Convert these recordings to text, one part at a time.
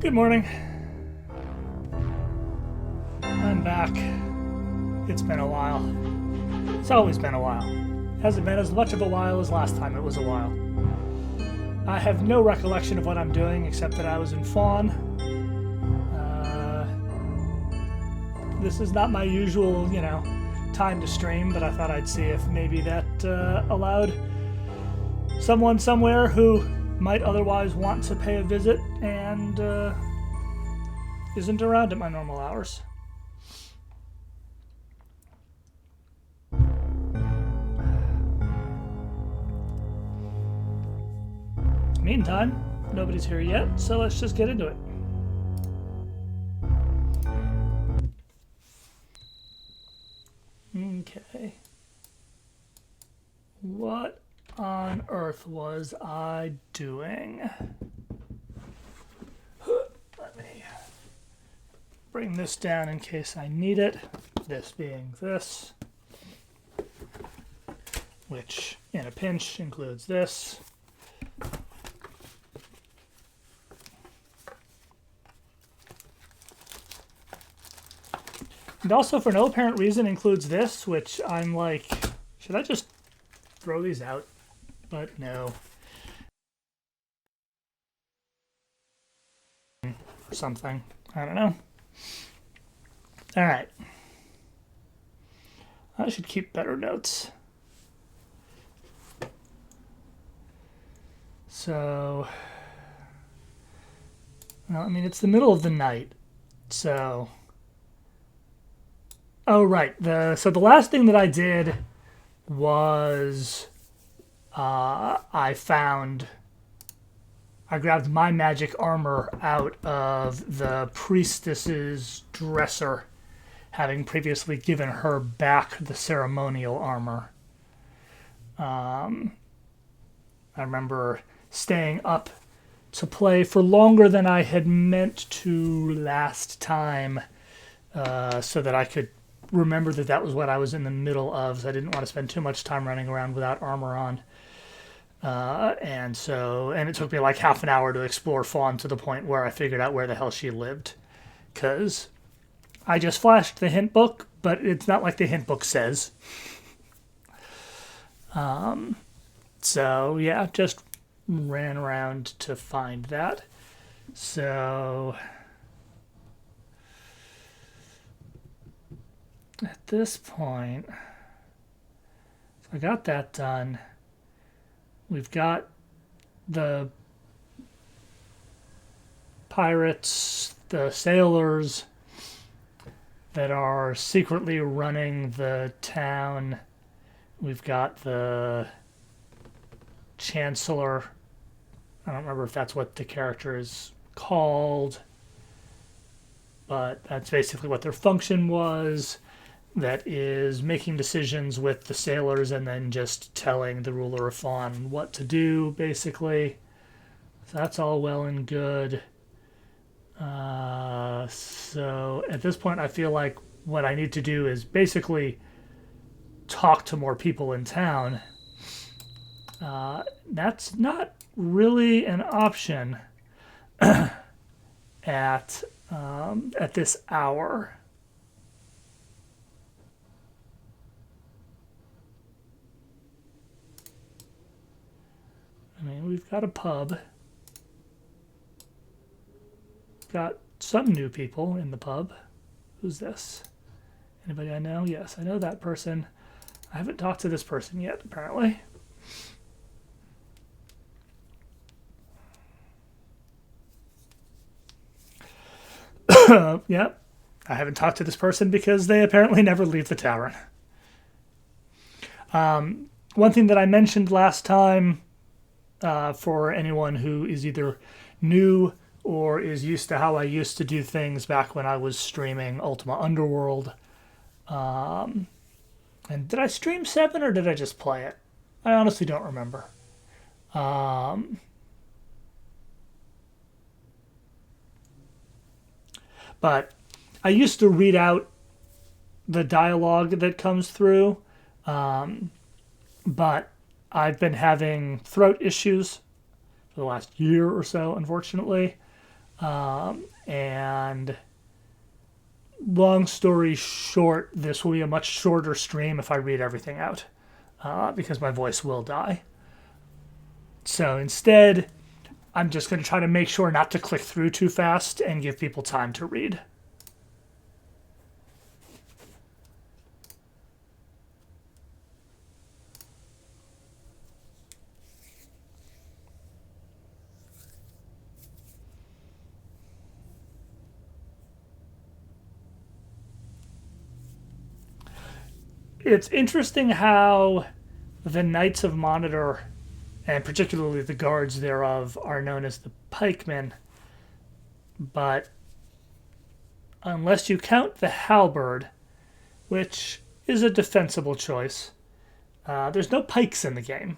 Good morning. I'm back. It's been a while. It's always been a while. Hasn't been as much of a while as last time it was a while. I have no recollection of what I'm doing except that I was in Fawn. This is not my usual, time to stream, but I thought I'd see if maybe that allowed someone somewhere who might otherwise want to pay a visit and isn't around at my normal hours. Meantime, nobody's here yet, so let's just get into it. Okay. What on earth was I doing? Let me bring this down in case I need it. This being this, which in a pinch includes this. And also, for no apparent reason, includes this, which I'm like, should I just throw these out? But no. Or something. I don't know. Alright. I should keep better notes. So, well, I mean, it's the middle of the night, so... Oh, right. So the last thing that I did was I grabbed my magic armor out of the priestess's dresser, having previously given her back the ceremonial armor. I remember staying up to play for longer than I had meant to last time, so that I could remember that was what I was in the middle of, so I didn't want to spend too much time running around without armor on. And it took me like half an hour to explore Fawn to the point where I figured out where the hell she lived. Because I just flashed the hint book, but it's not like the hint book says. So, yeah, just ran around to find that. So... at this point, so I got that done. We've got the pirates, the sailors that are secretly running the town. We've got the chancellor. I don't remember if that's what the character is called, but that's basically what their function was. That is making decisions with the sailors and then just telling the ruler of Fawn what to do, basically. So that's all well and good. So at this point, I feel like what I need to do is basically talk to more people in town. That's not really an option at this hour. I mean, we've got a pub. Got some new people in the pub. Who's this? Anybody I know? Yes, I know that person. I haven't talked to this person yet, apparently. Yep. I haven't talked to this person because they apparently never leave the tavern. One thing that I mentioned last time, for anyone who is either new or is used to how I used to do things back when I was streaming Ultima Underworld. And did I stream 7 or did I just play it? I honestly don't remember. But I used to read out the dialogue that comes through, but I've been having throat issues for the last year or so, unfortunately. And long story short, this will be a much shorter stream if I read everything out, because my voice will die. So instead, I'm just going to try to make sure not to click through too fast and give people time to read. It's interesting how the Knights of Monitor, and particularly the guards thereof, are known as the pikemen, but unless you count the halberd, which is a defensible choice, there's no pikes in the game.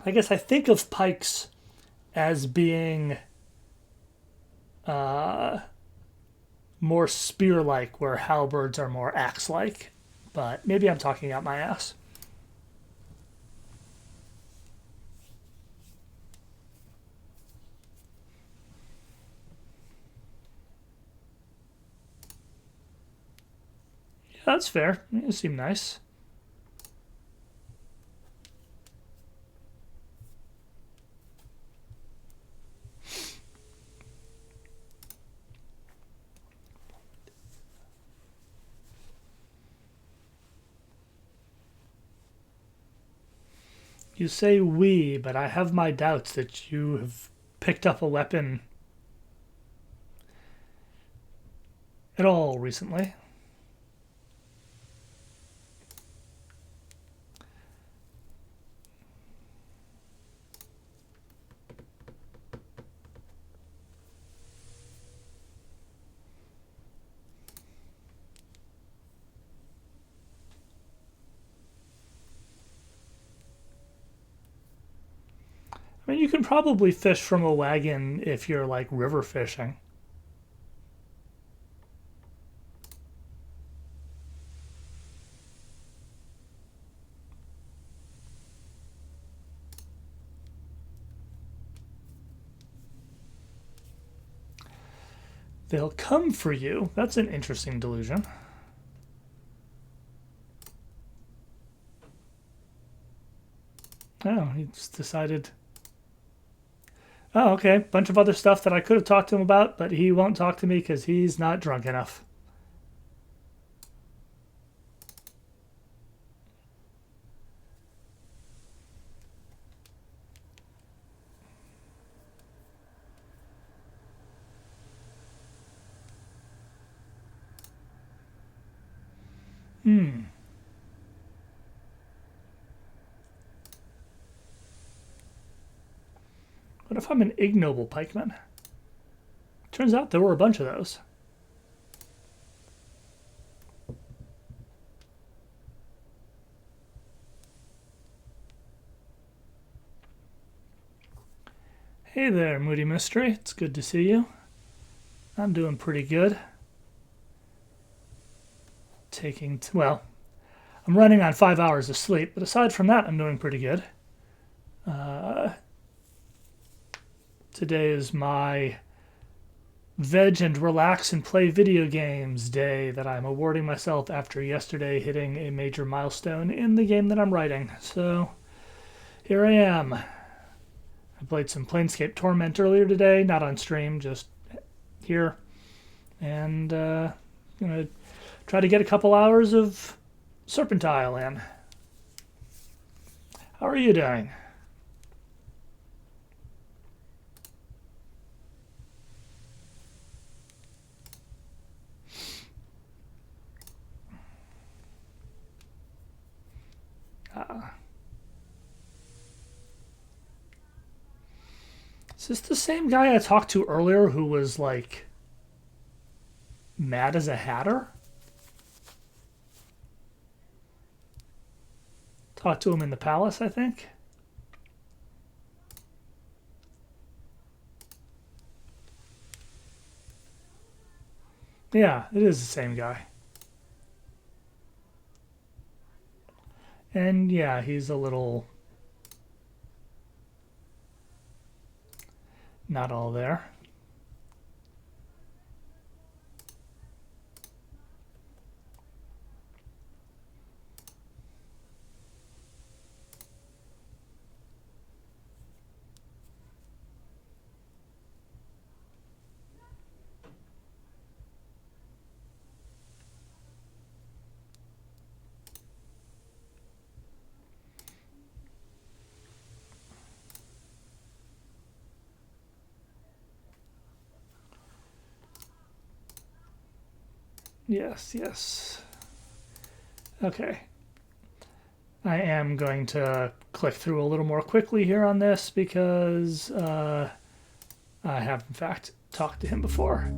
I guess I think of pikes as being more spear-like, where halberds are more axe-like. But maybe I'm talking out my ass. Yeah, that's fair. You seem nice. You say we, but I have my doubts that you have picked up a weapon at all recently. I mean, you can probably fish from a wagon if you're like river fishing. They'll come for you. That's an interesting delusion. Oh, he just decided. Oh, okay. Bunch of other stuff that I could have talked to him about, but he won't talk to me because he's not drunk enough. What if I'm an ignoble pikeman? Turns out there were a bunch of those. Hey there, Moody Mystery. It's good to see you. I'm doing pretty good. Well, I'm running on 5 hours of sleep, but aside from that, I'm doing pretty good. Today is my veg and relax and play video games day that I'm awarding myself after yesterday hitting a major milestone in the game that I'm writing. So here I am. I played some Planescape Torment earlier today, not on stream, just here. And gonna try to get a couple hours of Serpent Isle in. How are you doing? Is this the same guy I talked to earlier who was like mad as a hatter? Talked to him in the palace, I think. Yeah, it is the same guy. And yeah, he's a little not all there. Yes, yes. Okay. I am going to click through a little more quickly here on this because I have, in fact, talked to him before.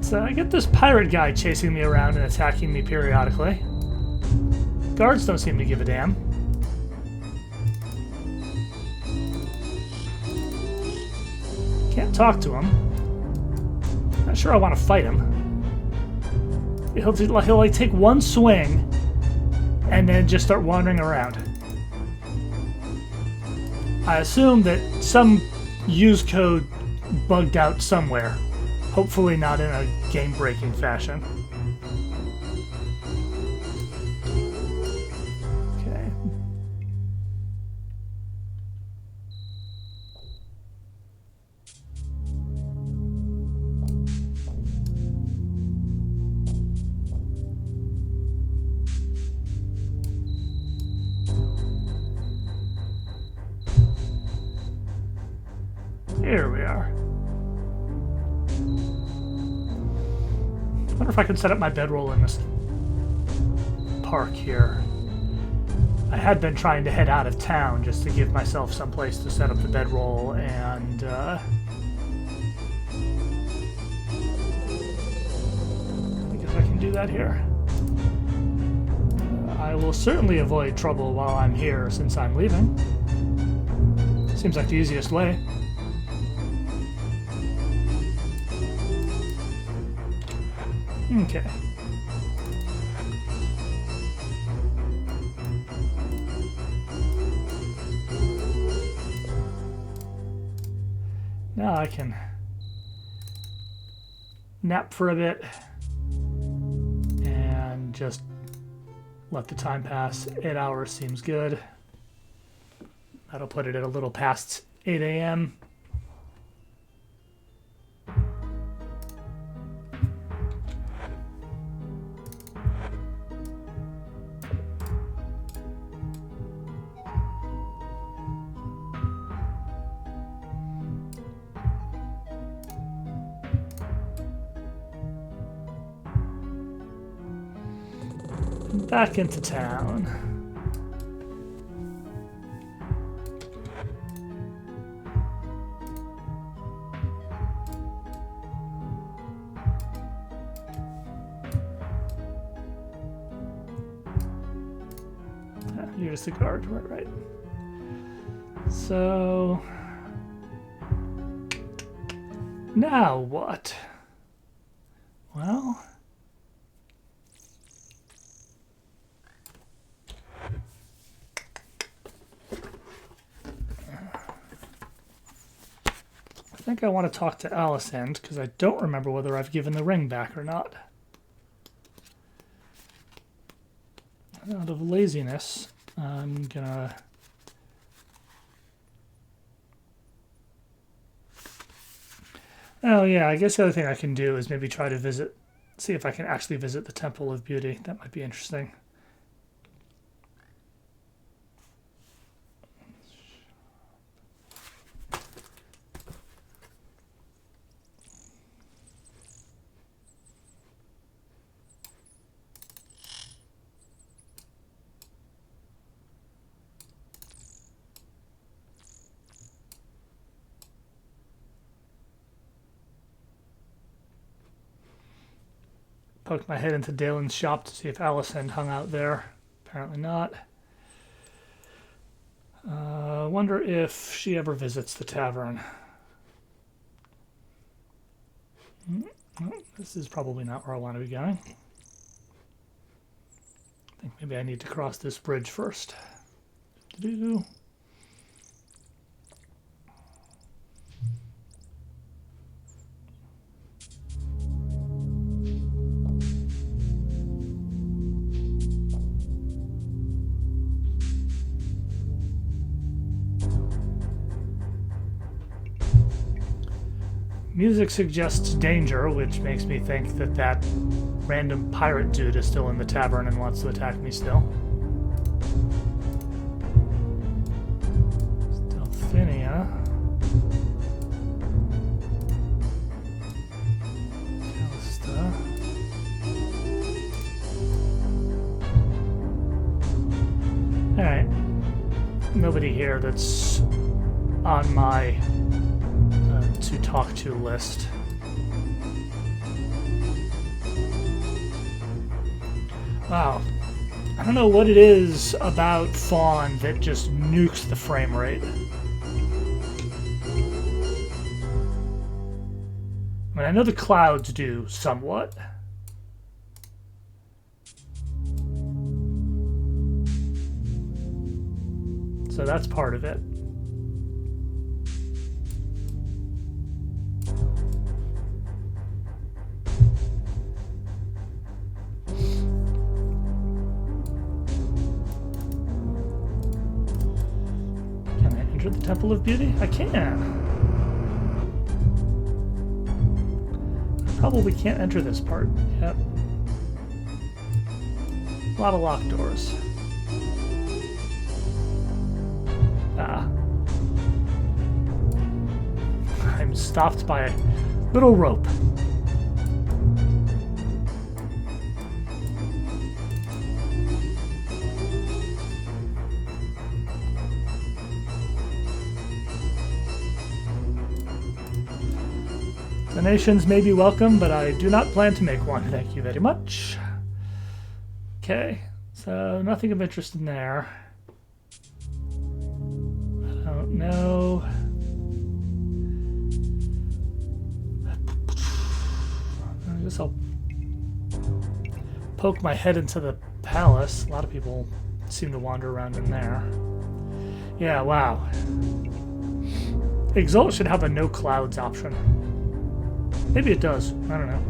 So I get this pirate guy chasing me around and attacking me periodically. Guards don't seem to give a damn. Can't talk to him. Not sure I want to fight him. He'll like take one swing and then just start wandering around. I assume that some use code bugged out somewhere. Hopefully not in a game-breaking fashion. Okay. Here we are. I wonder if I can set up my bedroll in this park here. I had been trying to head out of town just to give myself some place to set up the bedroll, and I guess I can do that here. I will certainly avoid trouble while I'm here since I'm leaving. Seems like the easiest way. Okay. Now I can nap for a bit and just let the time pass. 8 hours seems good. That'll put it at a little past 8 a.m. Back into town. You're just a guard, right? So now what? Well, I think I want to talk to Alicent because I don't remember whether I've given the ring back or not. Out of laziness, I'm gonna oh yeah, I guess the other thing I can do is maybe try to see if I can actually visit the Temple of Beauty. That might be interesting. Poked my head into Dalen's shop to see if Alicent hung out there. Apparently not. wonder if she ever visits the tavern. Well, this is probably not where I want to be going. I think maybe I need to cross this bridge first. Do-do-do. Music suggests danger, which makes me think that that random pirate dude is still in the tavern and wants to attack me still. Delphinia. Calista. Alright. Nobody here that's on my to talk to list. Wow. I don't know what it is about Fawn that just nukes the frame rate. I mean, I know the clouds do somewhat. So that's part of it. The Temple of Beauty? I can. I probably can't enter this part. Yep. A lot of locked doors. Ah. I'm stopped by a little rope. Donations may be welcome, but I do not plan to make one. Thank you very much. Okay, so nothing of interest in there. I don't know. I guess I'll poke my head into the palace. A lot of people seem to wander around in there. Yeah, wow. Exalt should have a no clouds option. Maybe it does. I don't know.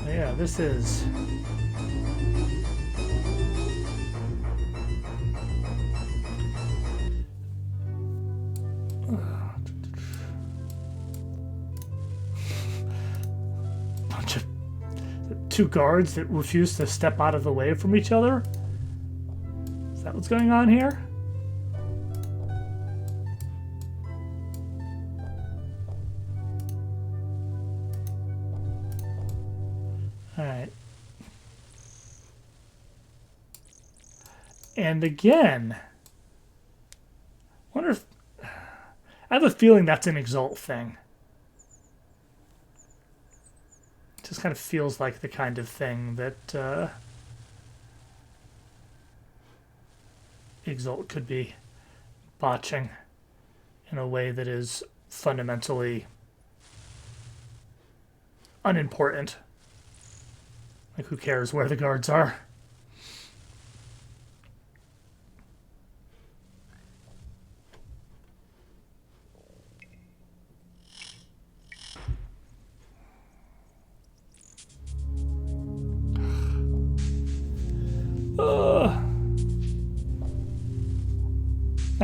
Yeah, this is... two guards that refuse to step out of the way from each other? Is that what's going on here? Alright. And again, wonder if... I have a feeling that's an Exalt thing. Just kind of feels like the kind of thing that Exalt could be botching in a way that is fundamentally unimportant. Like, who cares where the guards are?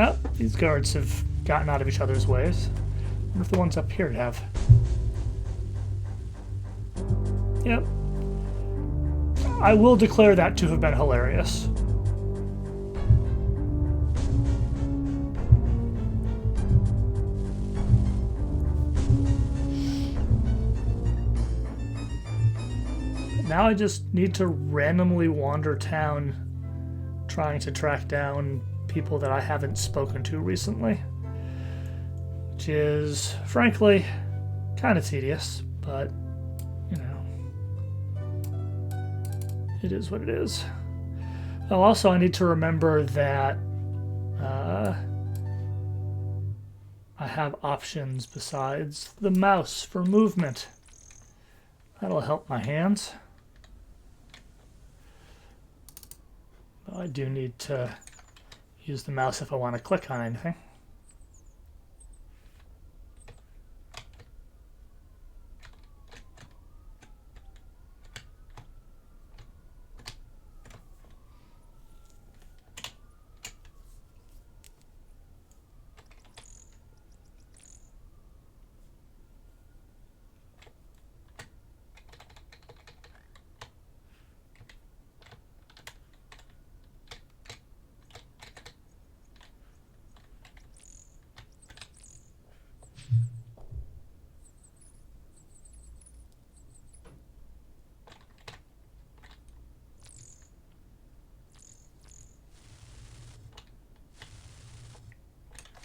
Oh, these guards have gotten out of each other's ways. I wonder if the ones up here have. Yep. I will declare that to have been hilarious. now I just need to randomly wander town trying to track down people that I haven't spoken to recently. Which is, frankly, kind of tedious, but, you know, it is what it is. Oh, also, I need to remember that I have options besides the mouse for movement. That'll help my hands. Though I do need to use the mouse if I want to click on anything.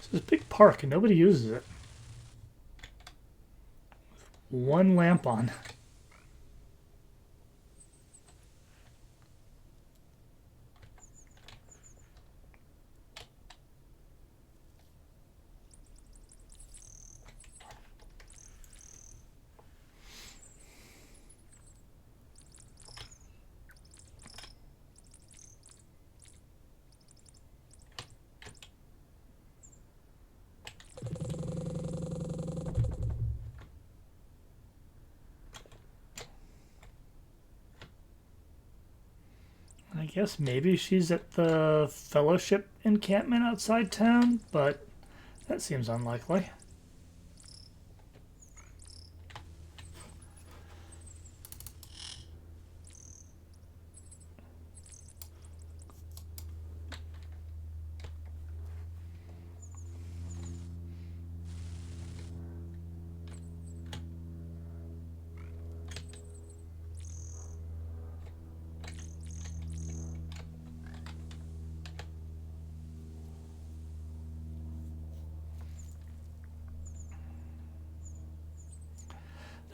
This big park and nobody uses it. One lamp on. I guess maybe she's at the Fellowship encampment outside town, but that seems unlikely.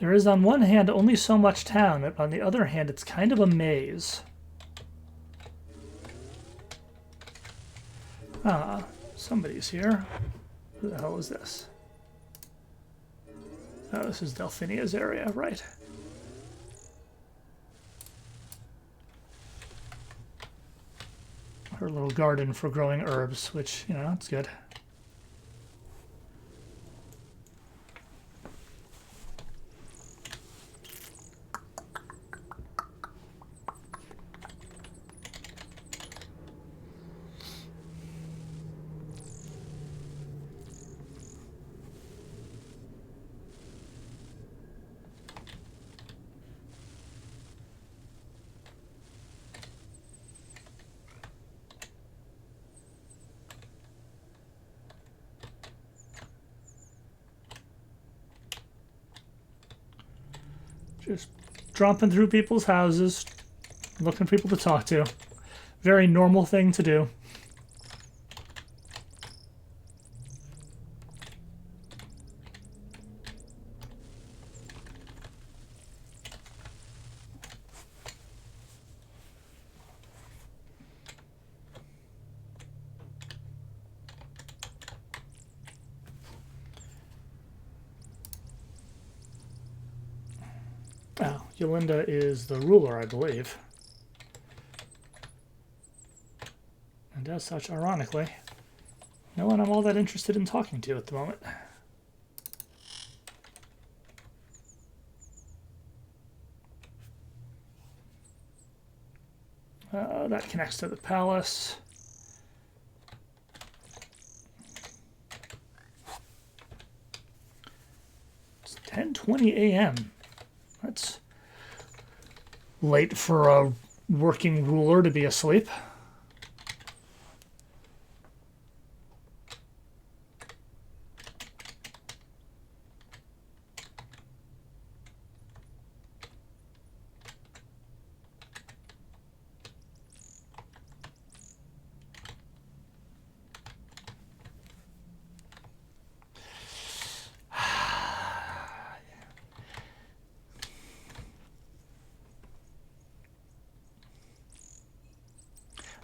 There is, on one hand, only so much town, but on the other hand, it's kind of a maze. Ah, somebody's here. Who the hell is this? Oh, this is Delphinia's area, right. Her little garden for growing herbs, which, you know, it's good. Just dropping through people's houses, looking for people to talk to. Very normal thing to do. Oh, Yolinda is the ruler, I believe. And as such, ironically, no one I'm all that interested in talking to at the moment. That connects to the palace. It's 10:20 a.m. That's late for a working ruler to be asleep.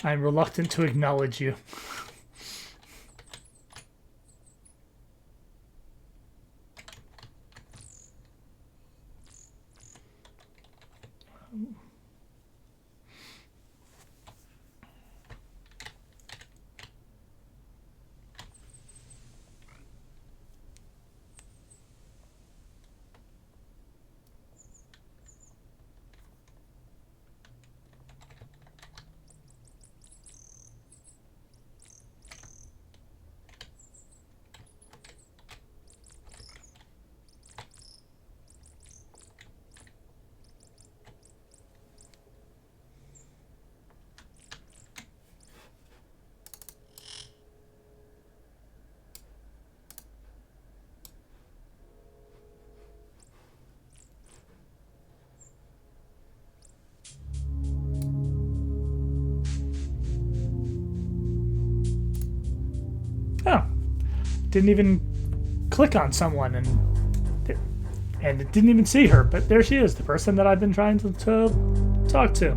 I'm reluctant to acknowledge you. Oh, didn't even click on someone and it didn't even see her, but there she is, the person that I've been trying to talk to.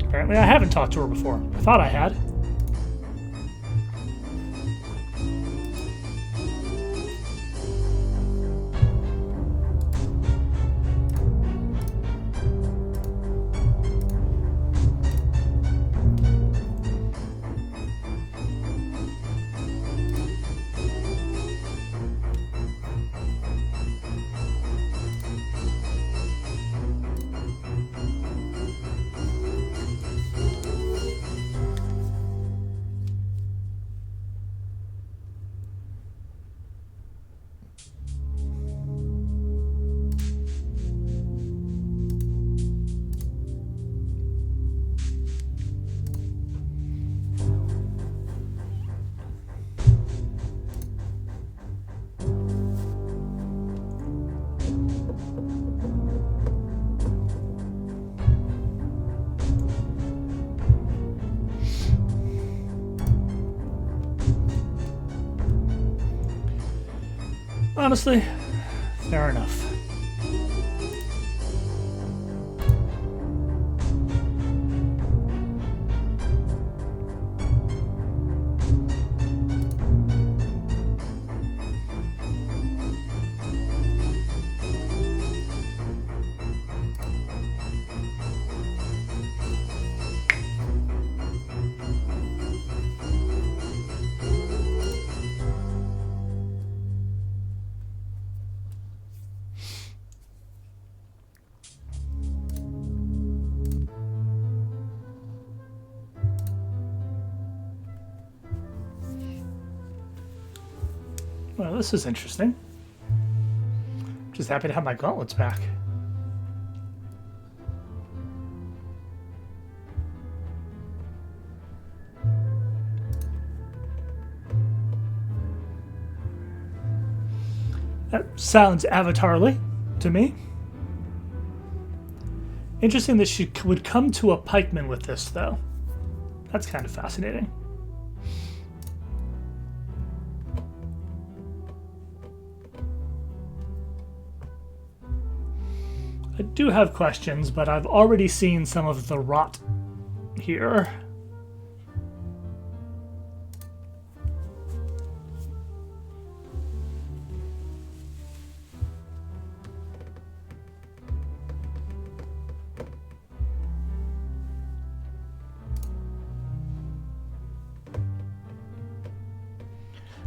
Apparently I haven't talked to her before. I thought I had. Honestly, fair enough. Well, this is interesting. Just happy to have my gauntlets back. That sounds avatarly to me. Interesting that she would come to a pikeman with this, though. That's kind of fascinating. I do have questions, but I've already seen some of the rot here.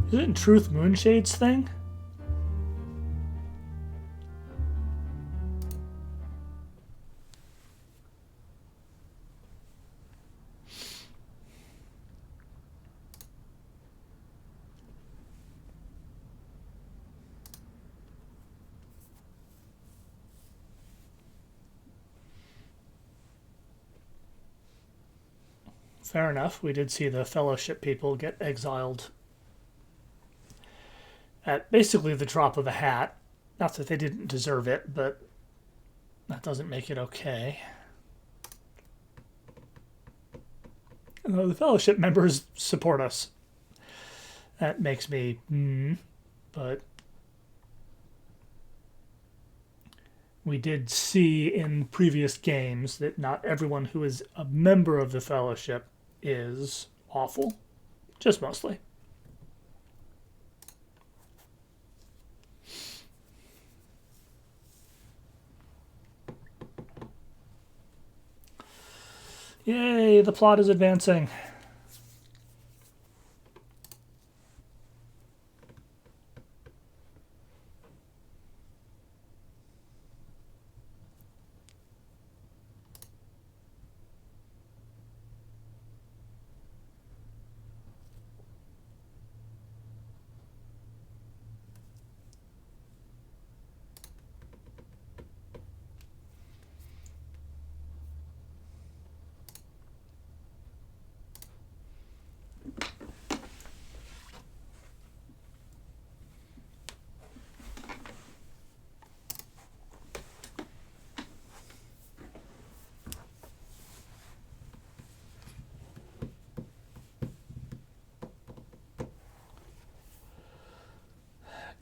Is it in Truth Moonshade's thing? Fair enough. We did see the Fellowship people get exiled at basically the drop of a hat. Not that they didn't deserve it, but that doesn't make it okay. The Fellowship members support us. That makes me... but we did see in previous games that not everyone who is a member of the Fellowship is awful, just mostly. Yay, the plot is advancing.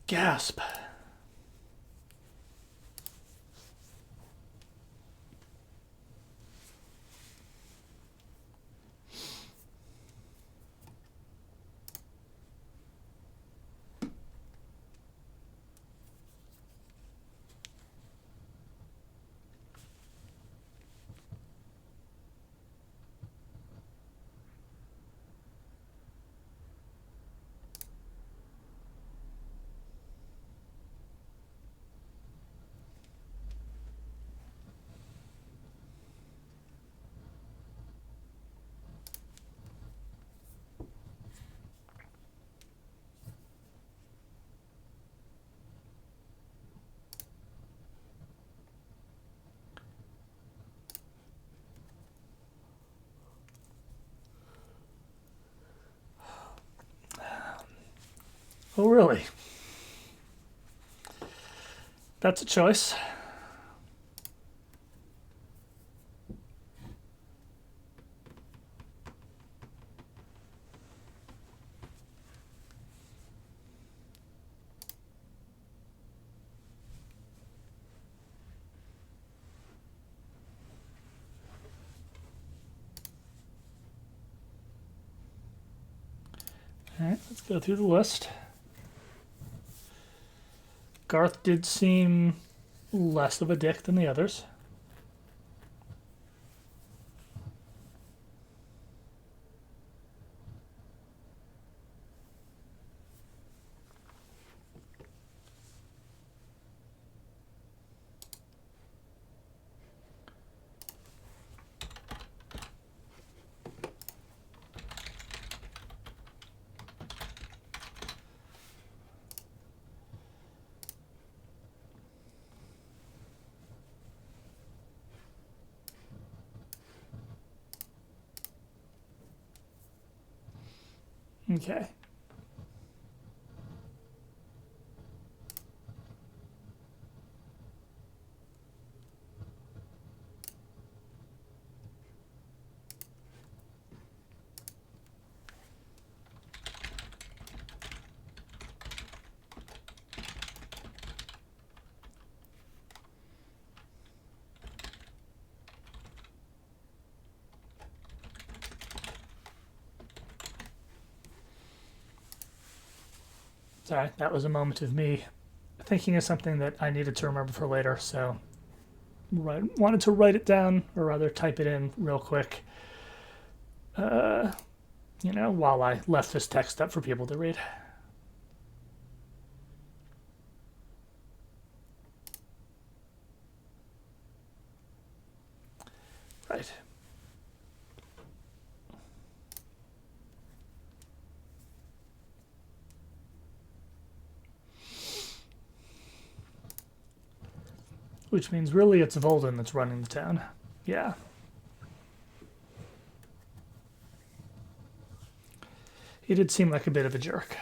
Gasp. Oh, really? That's a choice. All right, let's go through the list. Garth did seem less of a dick than the others. Okay. Sorry, that was a moment of me thinking of something that I needed to remember for later, so wanted to write it down, or rather type it in real quick, while I left this text up for people to read. Right. Which means really it's Volden that's running the town. Yeah. He did seem like a bit of a jerk.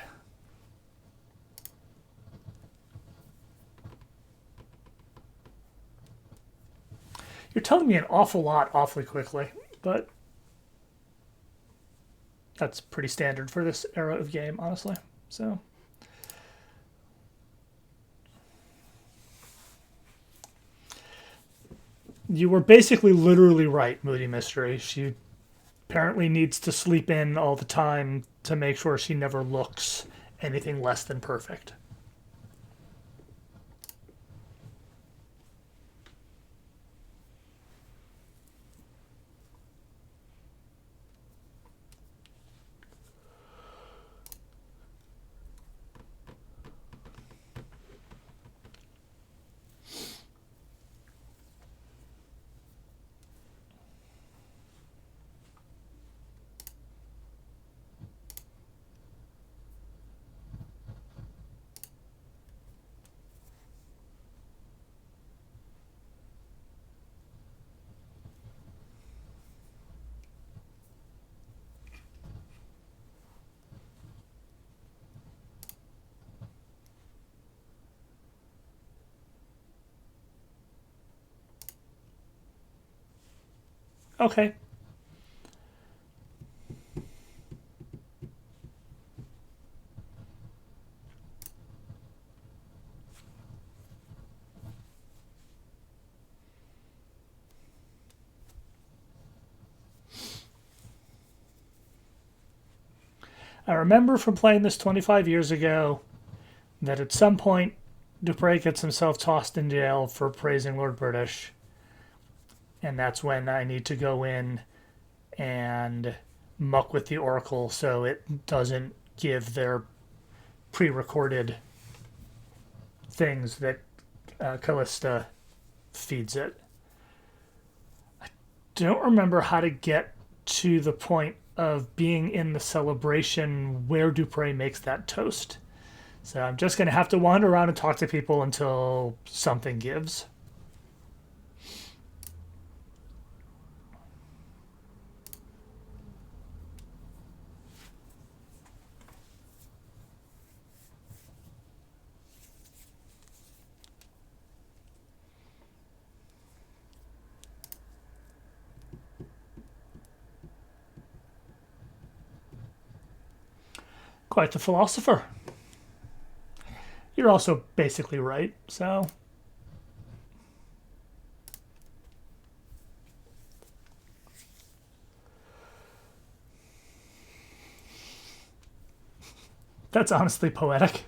You're telling me an awful lot awfully quickly, but that's pretty standard for this era of game, honestly. So You were basically literally right, Moody Mystery. She apparently needs to sleep in all the time to make sure she never looks anything less than perfect. Okay. I remember from playing this 25 years ago that at some point Dupre gets himself tossed in jail for praising Lord British, and that's when I need to go in and muck with the Oracle so it doesn't give their pre-recorded things that Callista feeds it. I don't remember how to get to the point of being in the celebration where Dupre makes that toast. So I'm just going to have to wander around and talk to people until something gives. Quite the philosopher. You're also basically right, so. That's honestly poetic.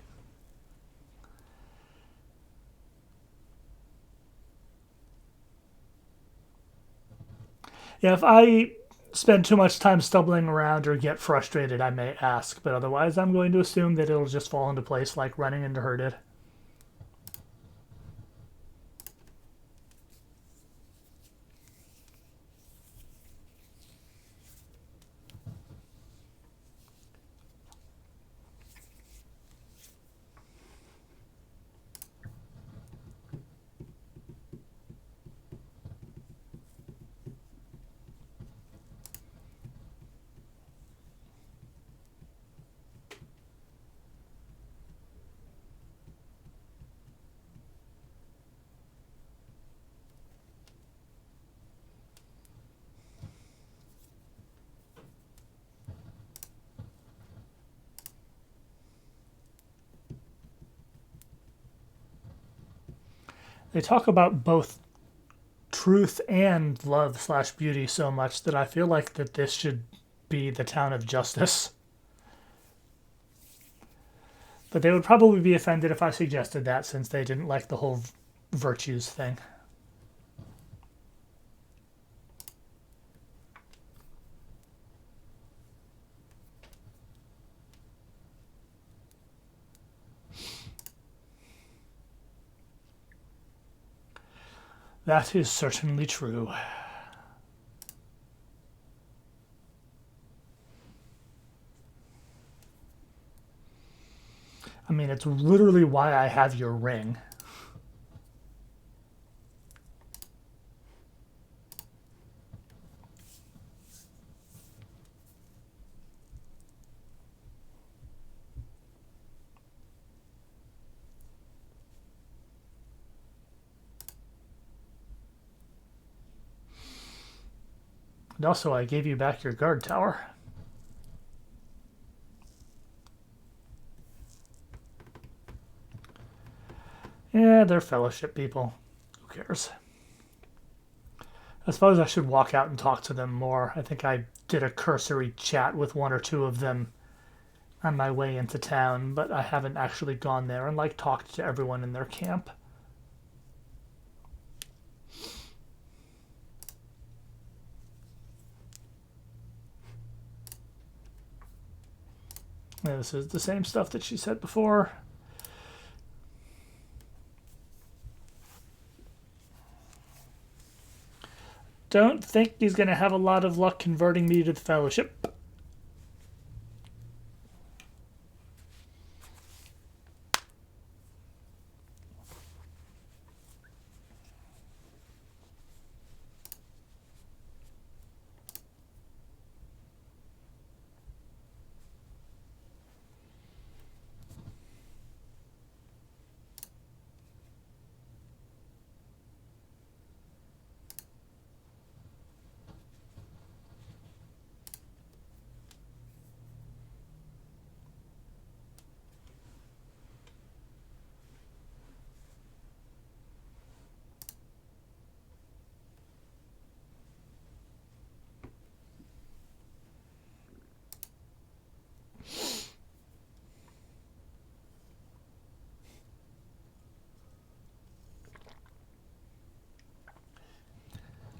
Yeah, if I spend too much time stumbling around or get frustrated, I may ask, but otherwise I'm going to assume that it'll just fall into place like running into her did. They talk about both truth and love slash beauty so much that I feel like that this should be the town of justice. But they would probably be offended if I suggested that since they didn't like the whole virtues thing. That is certainly true. I mean, it's literally why I have your ring. And also, I gave you back your guard tower. Yeah, they're fellowship people. Who cares? I suppose I should walk out and talk to them more. I think I did a cursory chat with one or two of them on my way into town, but I haven't actually gone there and like talked to everyone in their camp. Yeah, this is the same stuff that she said before. Don't think he's going to have a lot of luck converting me to the Fellowship.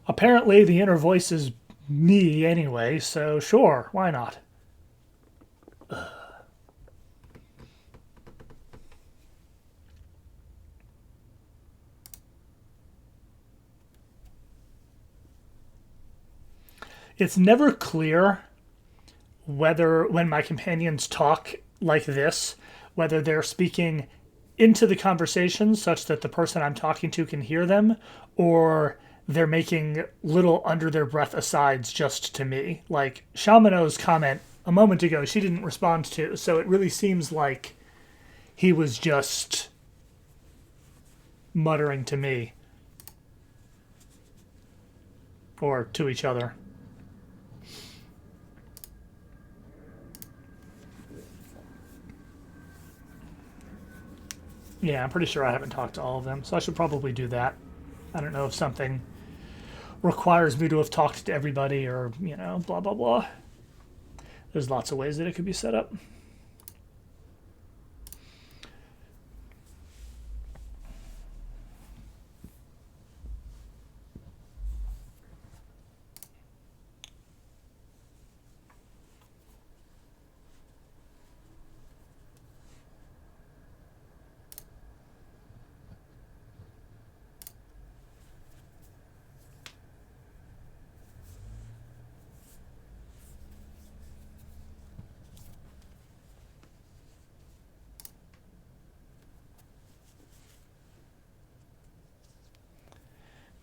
Apparently, the inner voice is me anyway, so sure, why not? It's never clear whether, when my companions talk like this, whether they're speaking into the conversation such that the person I'm talking to can hear them, or they're making little under their breath asides just to me. Like Shamano's comment a moment ago, she didn't respond to, so it really seems like he was just muttering to me or to each other. Yeah, I'm pretty sure I haven't talked to all of them, so I should probably do that. I don't know if something requires me to have talked to everybody or, blah, blah, blah. There's lots of ways that it could be set up.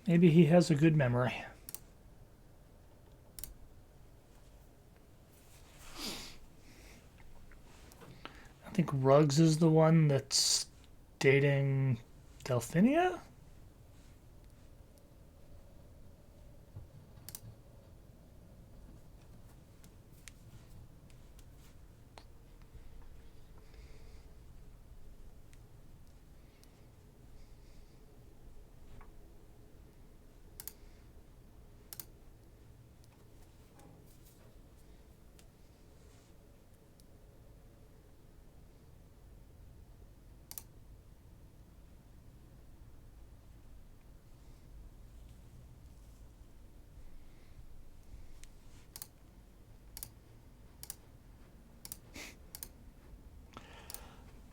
Maybe he has a good memory. I think Ruggs is the one that's dating Delphinia?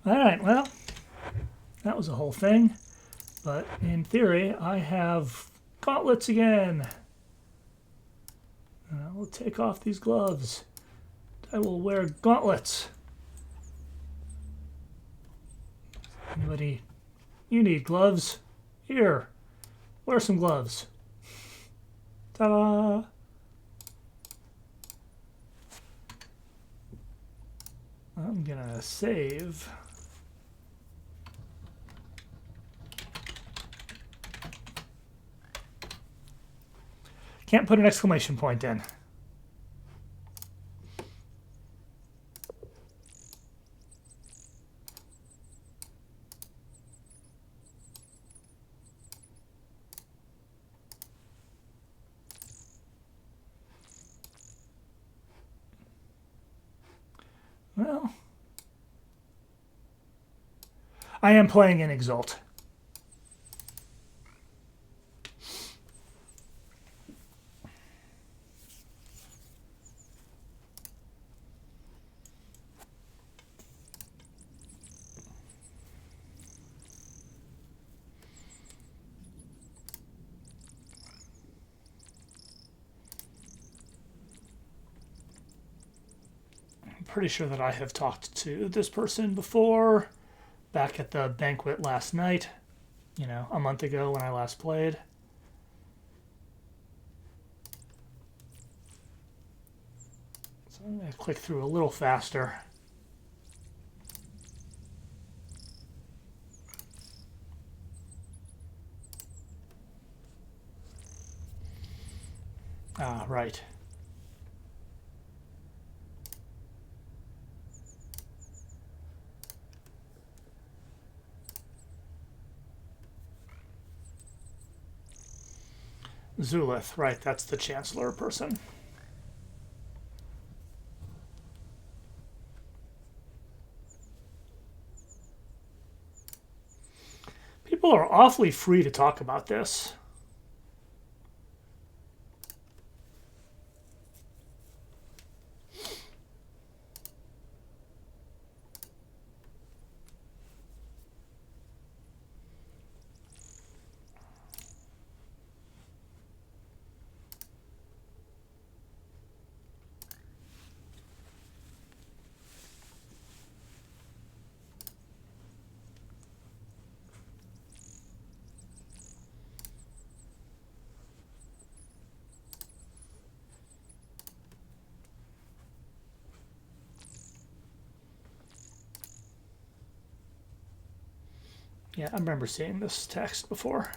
Alright, well, that was a whole thing. But in theory, I have gauntlets again. I will take off these gloves. I will wear gauntlets. Anybody? You need gloves? Here, wear some gloves. Ta-da! I'm gonna save. Can't put an exclamation point in. Well, I am playing in Exalt. Pretty sure that I have talked to this person before, back at the banquet last night, you know, a month ago when I last played. So I'm going to click through a little faster. Ah, right. Zulith, right, that's the Chancellor person. People are awfully free to talk about this. Yeah, I remember seeing this text before.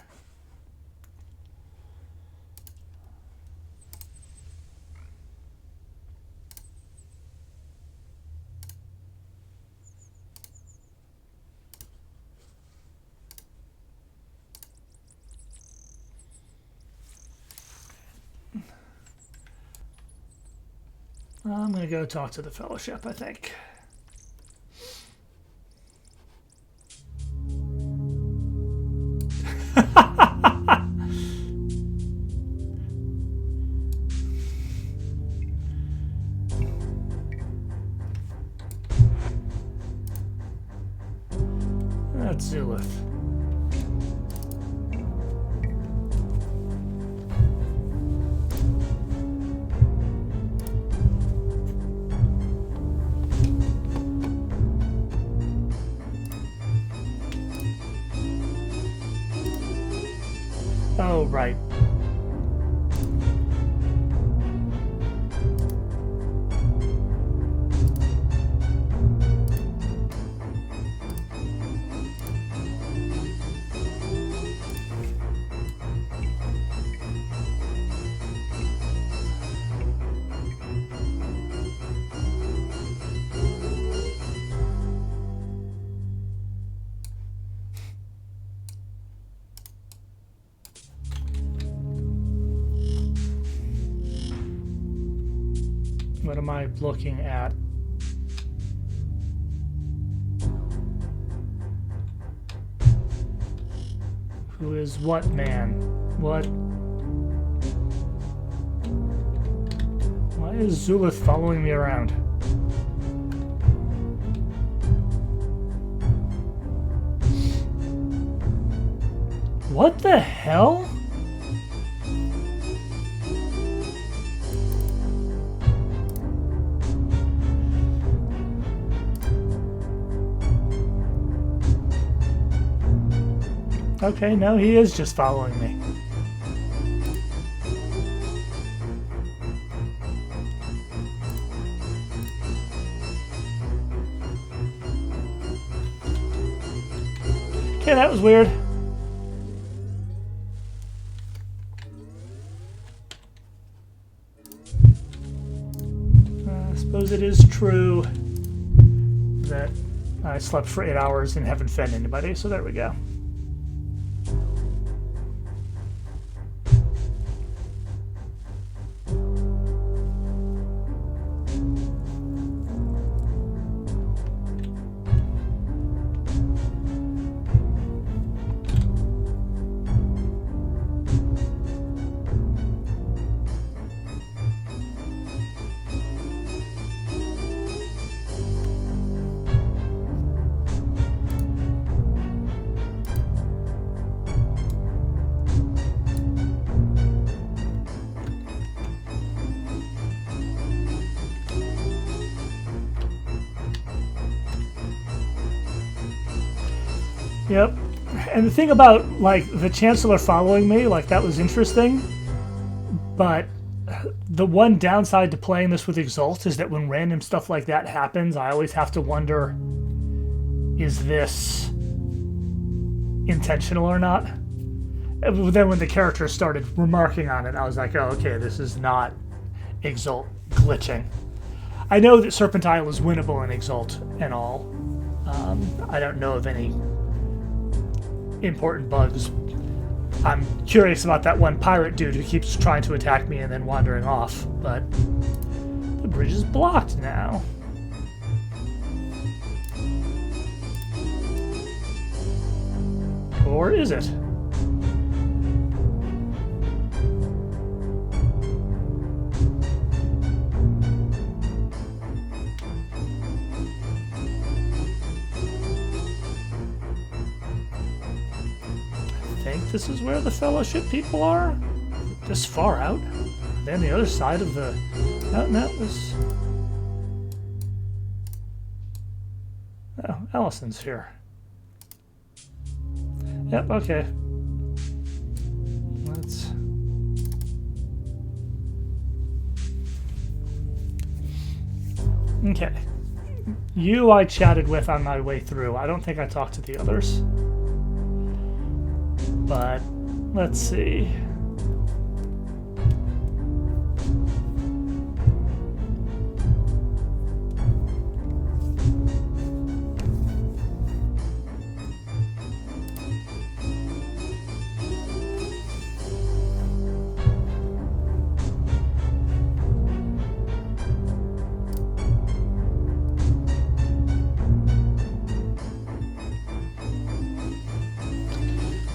I'm going to go talk to the Fellowship, I think. That's Zulith. Oh, right. What am I looking at? Who is what man? What? Why is Zulith following me around? What the hell? Okay, no, he is just following me. Okay, that was weird. I suppose it is true that I slept for 8 hours and haven't fed anybody, so there we go. Yep. And the thing about, like, the Chancellor following me, like, that was interesting. But the one downside to playing this with Exalt is that when random stuff like that happens, I always have to wonder, is this intentional or not? And then when the characters started remarking on it, I was like, oh, okay, this is not Exalt glitching. I know that Serpent Isle is winnable in Exalt and all. I don't know of any important bugs. I'm curious about that one pirate dude who keeps trying to attack me and then wandering off, but the bridge is blocked now. Or is it? I think this is where the Fellowship people are? This far out? Then the other side of the... Oh, that was... Oh, Allison's here. Yep, okay. Let's... Okay. You I chatted with on my way through. I don't think I talked to the others. But, let's see.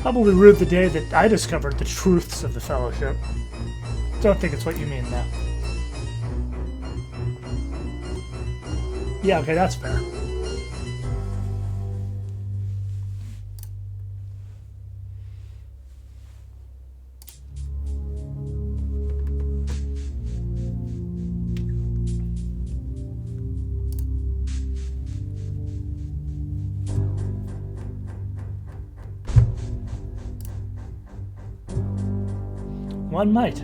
Probably rued the day that I discovered the truths of the Fellowship. Don't think it's what you mean, though. Yeah, okay, that's fair. One might.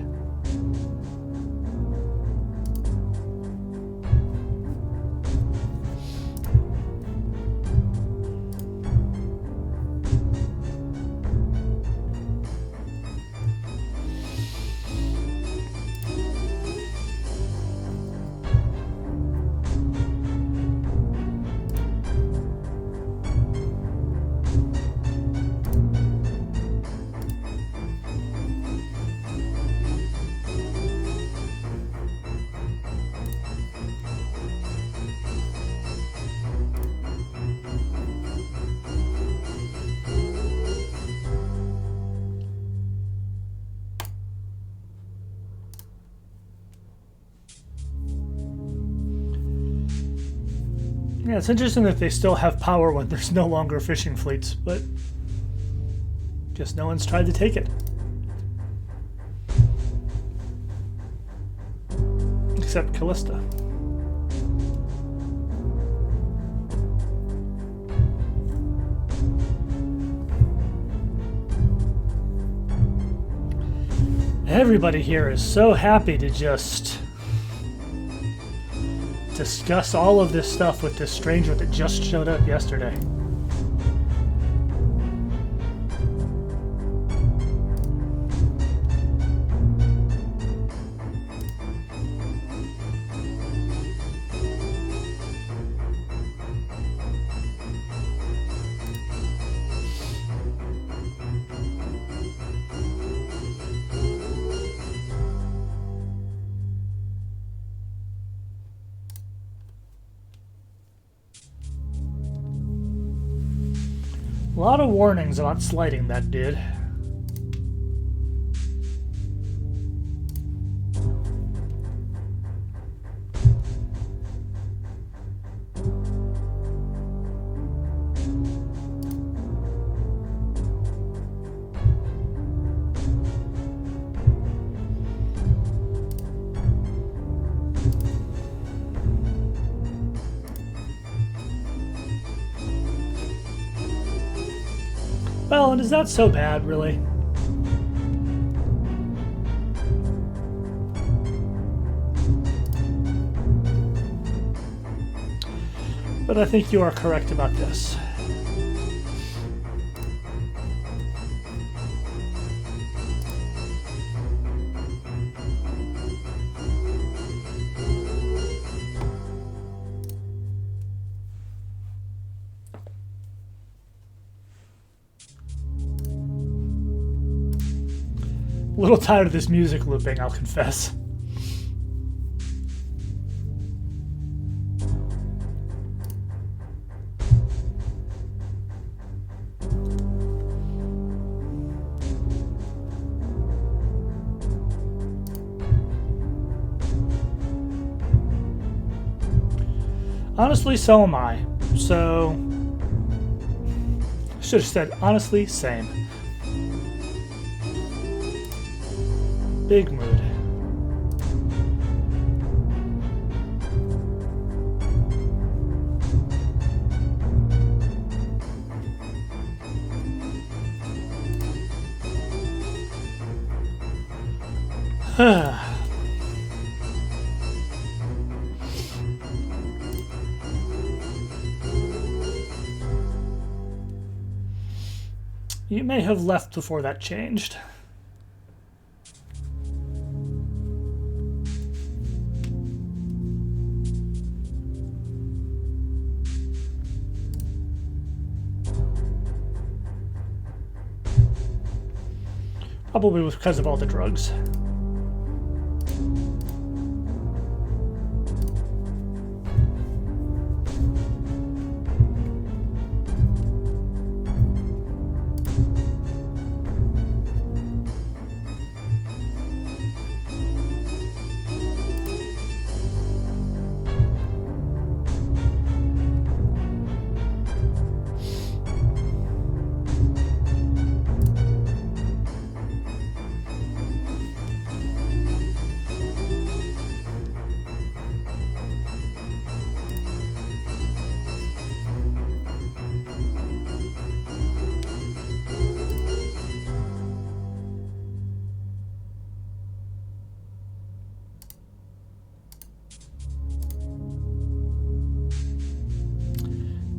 Yeah, it's interesting that they still have power when there's no longer fishing fleets, but just no one's tried to take it. Except Callista. Everybody here is so happy to just discuss all of this stuff with this stranger that just showed up yesterday. A lot of warnings about slighting that dude. Well, and is that so bad, really? But I think you are correct about this. A little tired of this music looping, I'll confess. Honestly, so am I. So, I should have said, honestly, same. Big mood. You may have left before that changed. Probably because of all the drugs.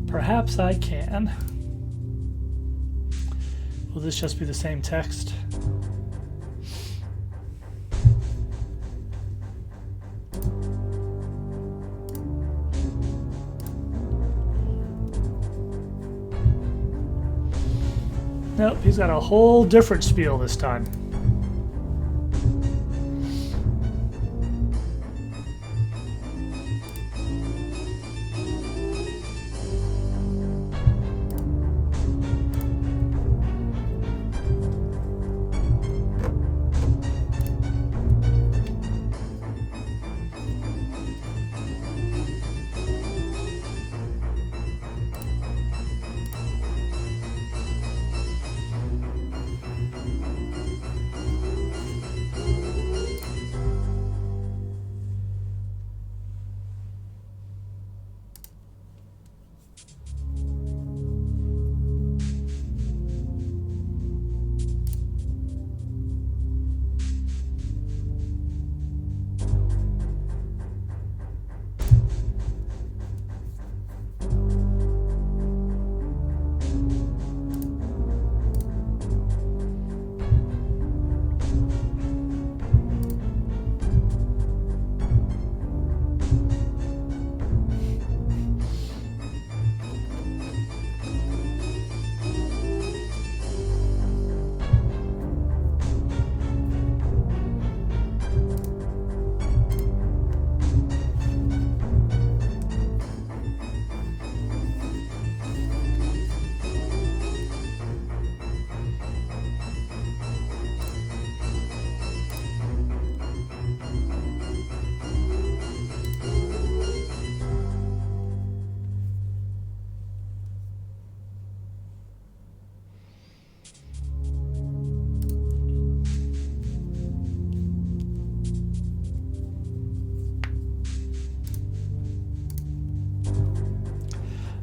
Perhaps I can. Will this just be the same text? Nope, he's got a whole different spiel this time.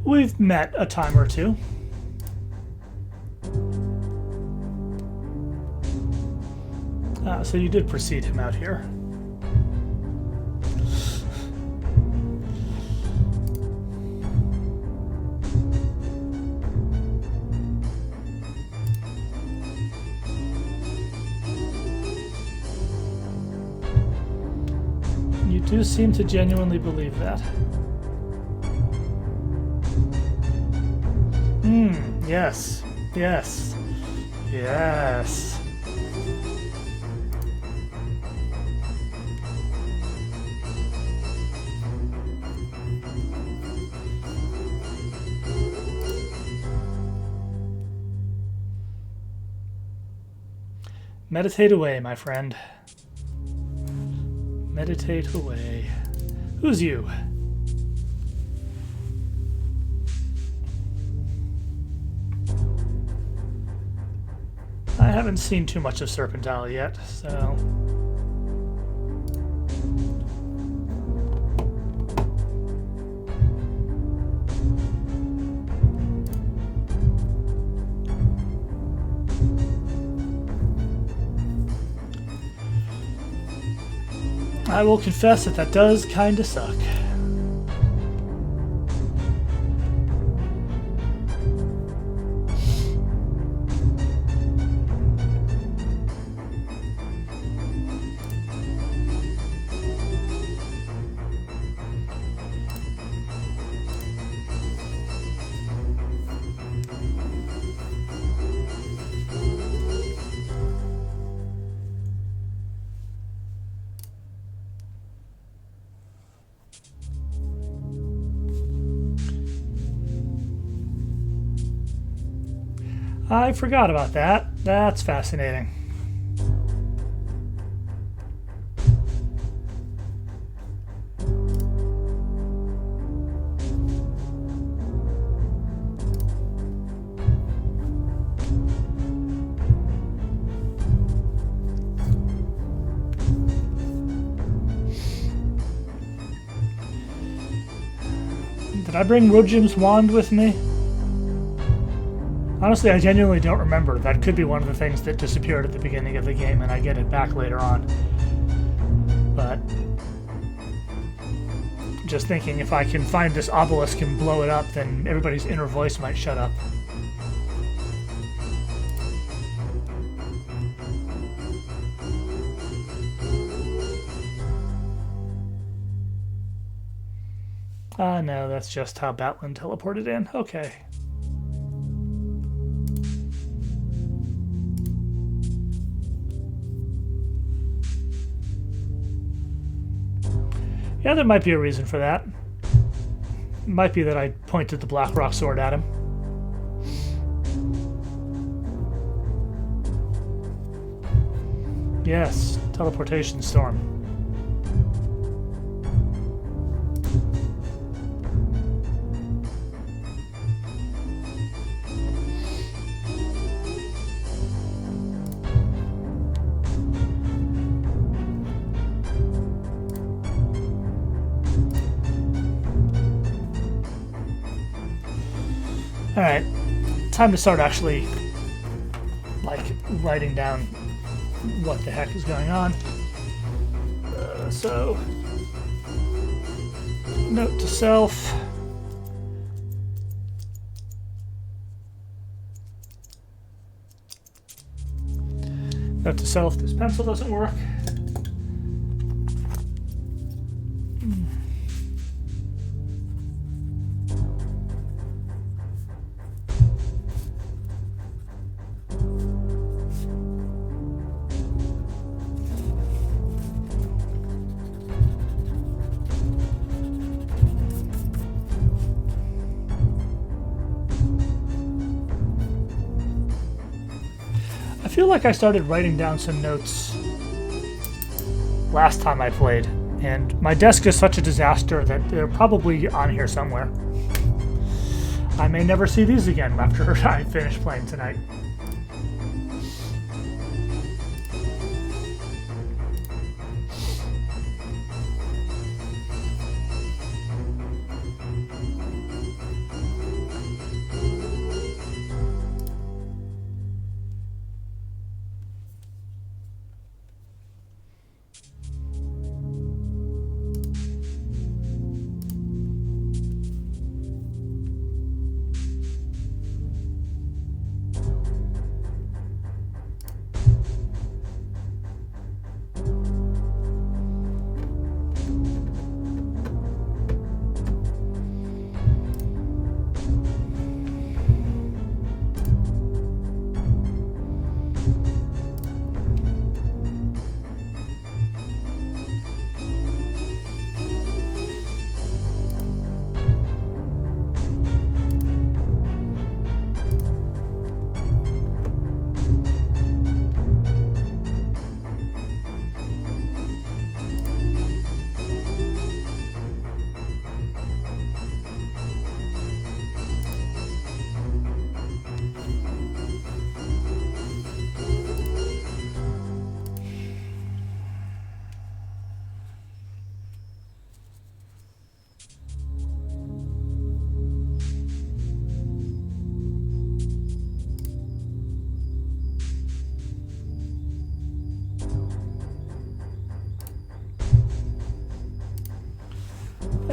We've met a time or two. So you did precede him out here. You do seem to genuinely believe that. Yes. Yes. Yes. Meditate away, my friend. Meditate away. Who's you? I haven't seen too much of Serpent Isle yet, so... I will confess that that does kinda suck. I forgot about that. That's fascinating. Did I bring Rojim's wand with me? Honestly, I genuinely don't remember. That could be one of the things that disappeared at the beginning of the game and I get it back later on. But just thinking, if I can find this obelisk and blow it up, then everybody's inner voice might shut up. Ah, no, that's just how Batlin teleported in. Okay. Yeah, there might be a reason for that. It might be that I pointed the Blackrock sword at him. Yes, teleportation storm. Alright, time to start actually, like, writing down what the heck is going on. So, note to self. Note to self, this pencil doesn't work. I feel like I started writing down some notes last time I played, and my desk is such a disaster that they're probably on here somewhere. I may never see these again after I finish playing tonight.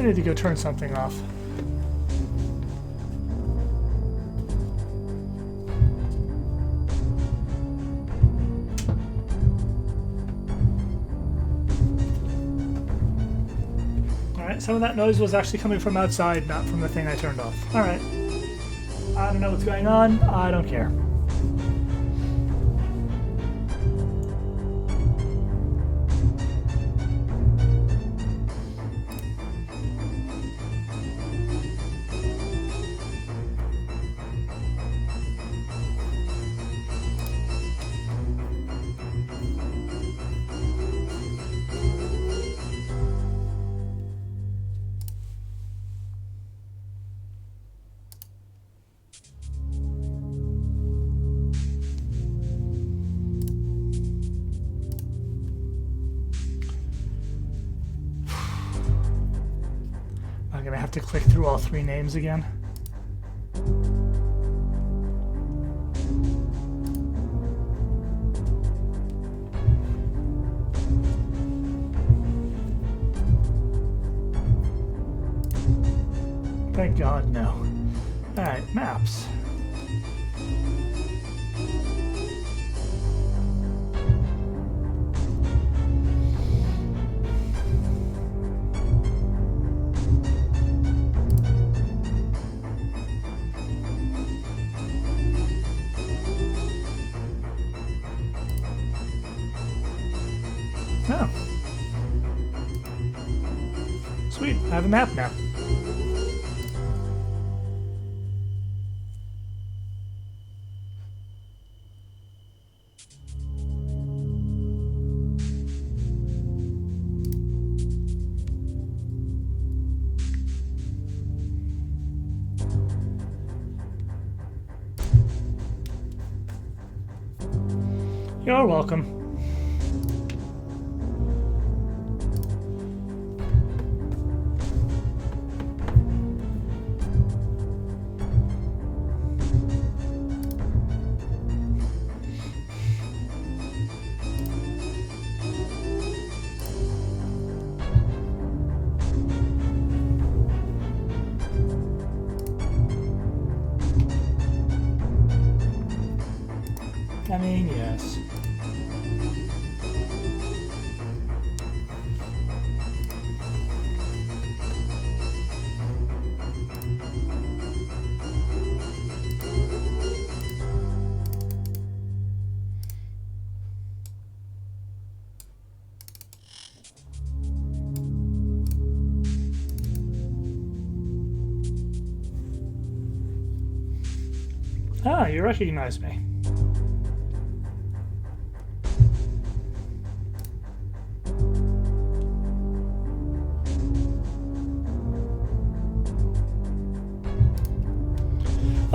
need to go turn something off. Alright, some of that noise was actually coming from outside, not from the thing I turned off. Alright. I don't know what's going on. I don't care. I'm gonna have to click through all 3 names again. Thank God, no. Alright, maps. Oh. Sweet, I have a map now. You're welcome. I mean, yes. Ah, you recognize me.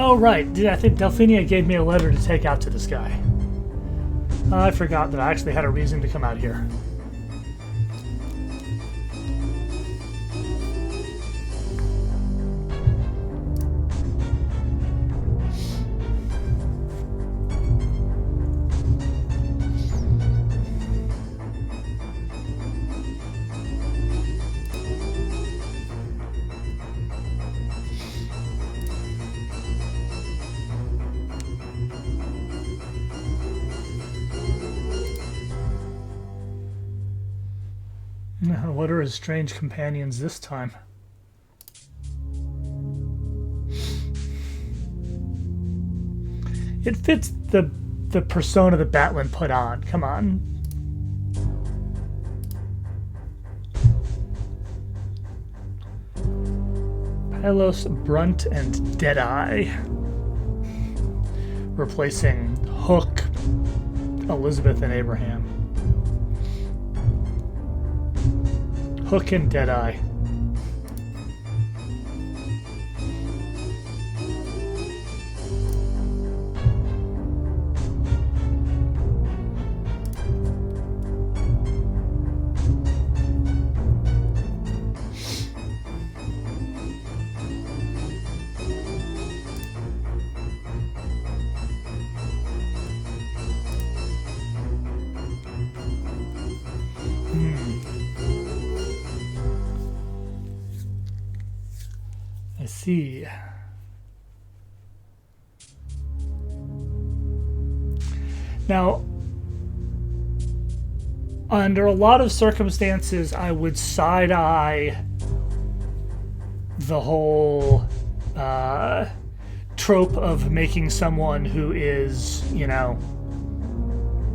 Oh, right. I think Delphinia gave me a letter to take out to this guy. I forgot that I actually had a reason to come out here. What are his strange companions this time? It fits the persona that Batlin put on. Come on. Pylos, Brunt, and Deadeye. Replacing Hook, Elizabeth, and Abraham. Hook and Deadeye. see. Now, under a lot of circumstances, I would side-eye the whole trope of making someone who is, you know,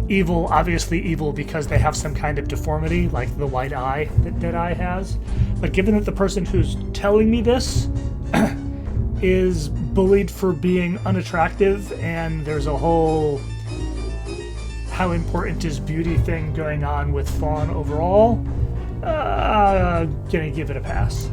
evil, obviously evil because they have some kind of deformity, like the white eye that Deadeye has. But given that the person who's telling me this is bullied for being unattractive, and there's a whole how important is beauty thing going on with Fawn overall, gonna give it a pass.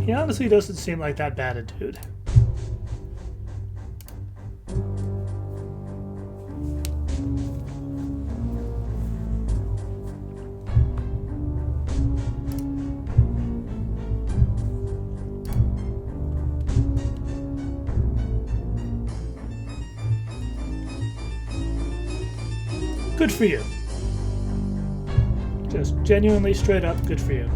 He honestly doesn't seem like that bad a dude. Good for you. Just genuinely straight up good for you.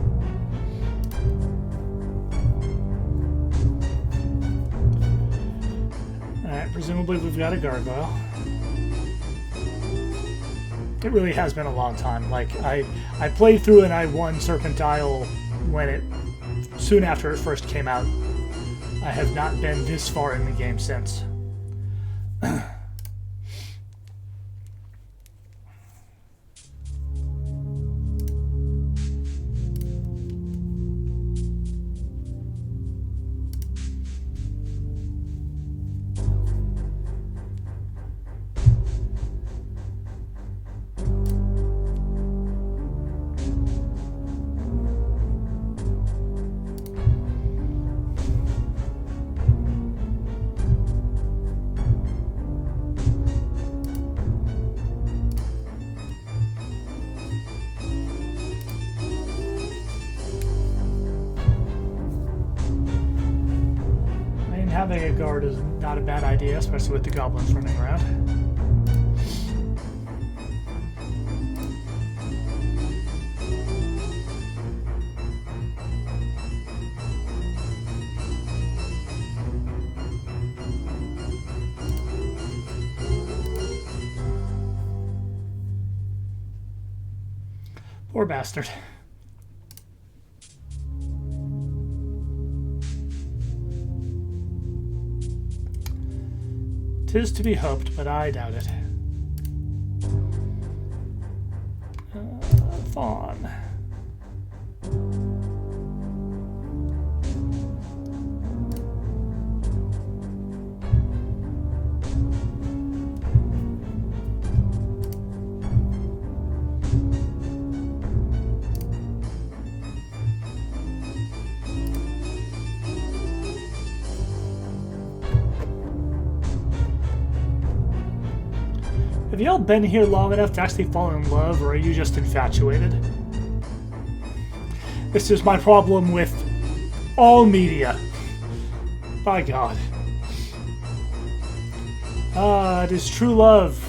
Presumably we've got a gargoyle. It really has been a long time. Like, I played through and I won Serpent Isle soon after it first came out. I have not been this far in the game since. Having a guard is not a bad idea, especially with the goblins running around. Poor bastard. Tis to be hoped, but I doubt it. Fawn. Have y'all been here long enough to actually fall in love, or are you just infatuated? This is my problem with all media. By God. It is true love.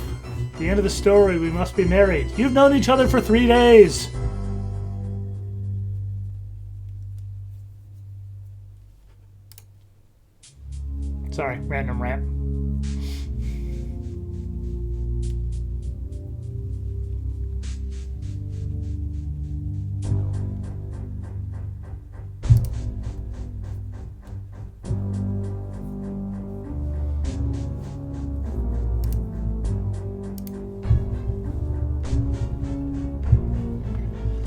At the end of the story, we must be married. You've known each other for 3 days. Sorry, random rant.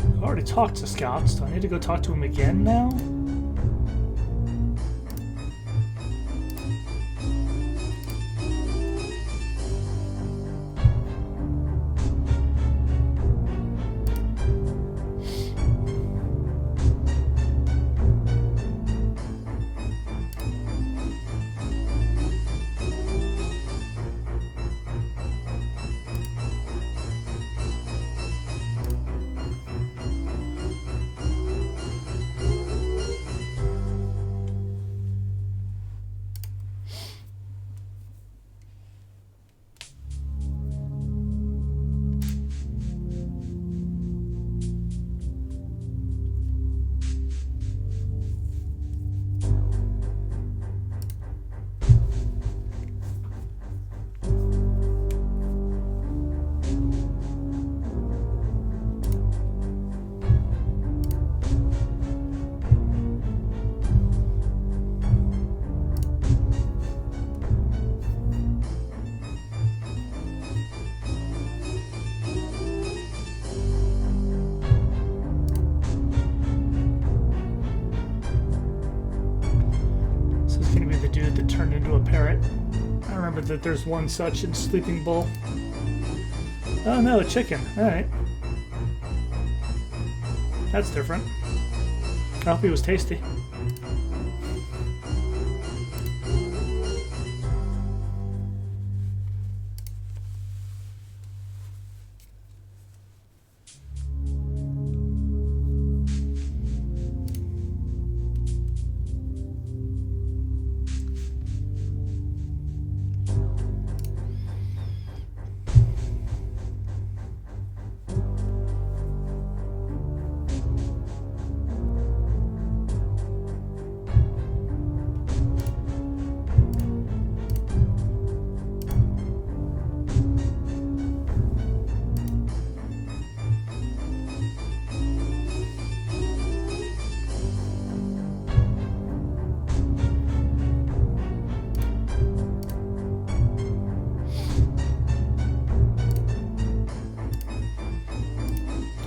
I've already talked to Scouts. Do I need to go talk to him again now? remembered that there's one such in Sleeping Bull. Oh no, a chicken. Alright. That's different. I hope it was tasty.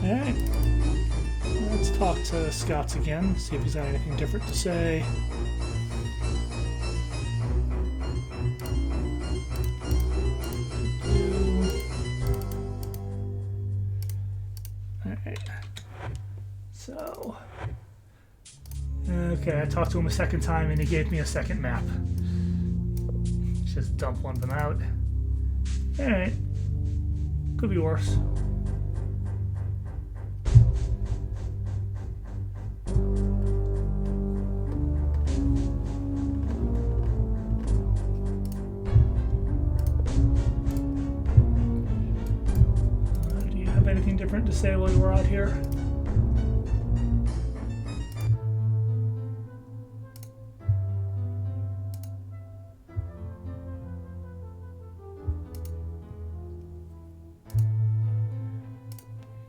Alright. Let's talk to Scouts again, see if he's got anything different to say. Alright. So. Okay, I talked to him a second time and he gave me a second map. Just dump one of them out. Alright. Could be worse. Anything different to say while we're out here?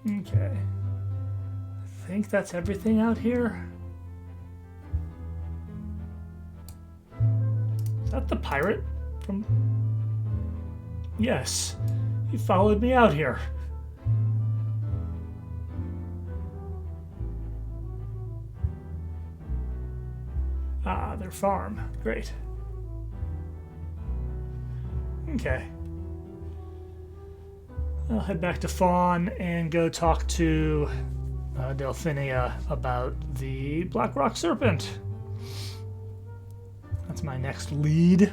Okay. I think that's everything out here. Is that the pirate from... Yes. He followed me out here. Ah, their farm. Great. Okay. I'll head back to Fawn and go talk to Delphinia about the Black Rock Serpent. That's my next lead.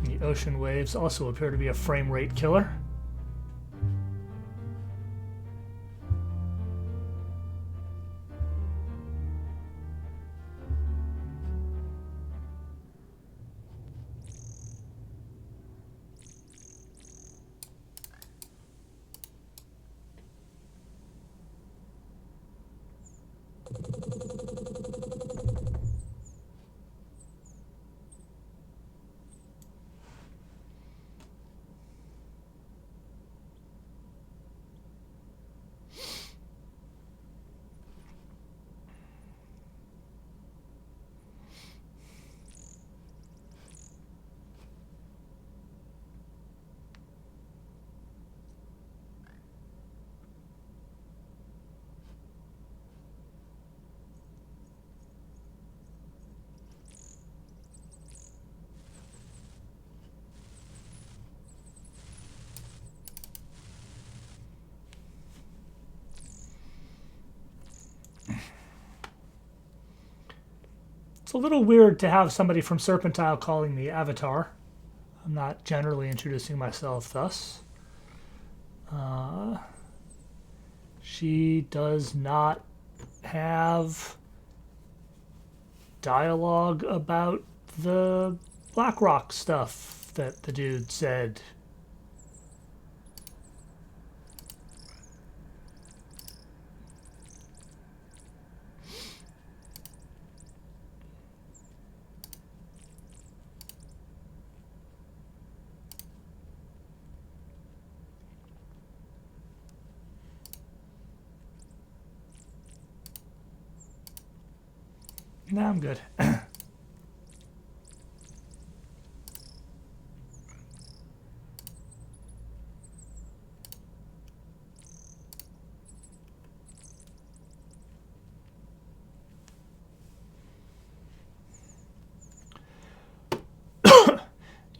The ocean waves also appear to be a frame rate killer. It's a little weird to have somebody from Serpent Isle calling me Avatar. I'm not generally introducing myself thus. She does not have dialogue about the Blackrock stuff that the dude said. No, I'm good.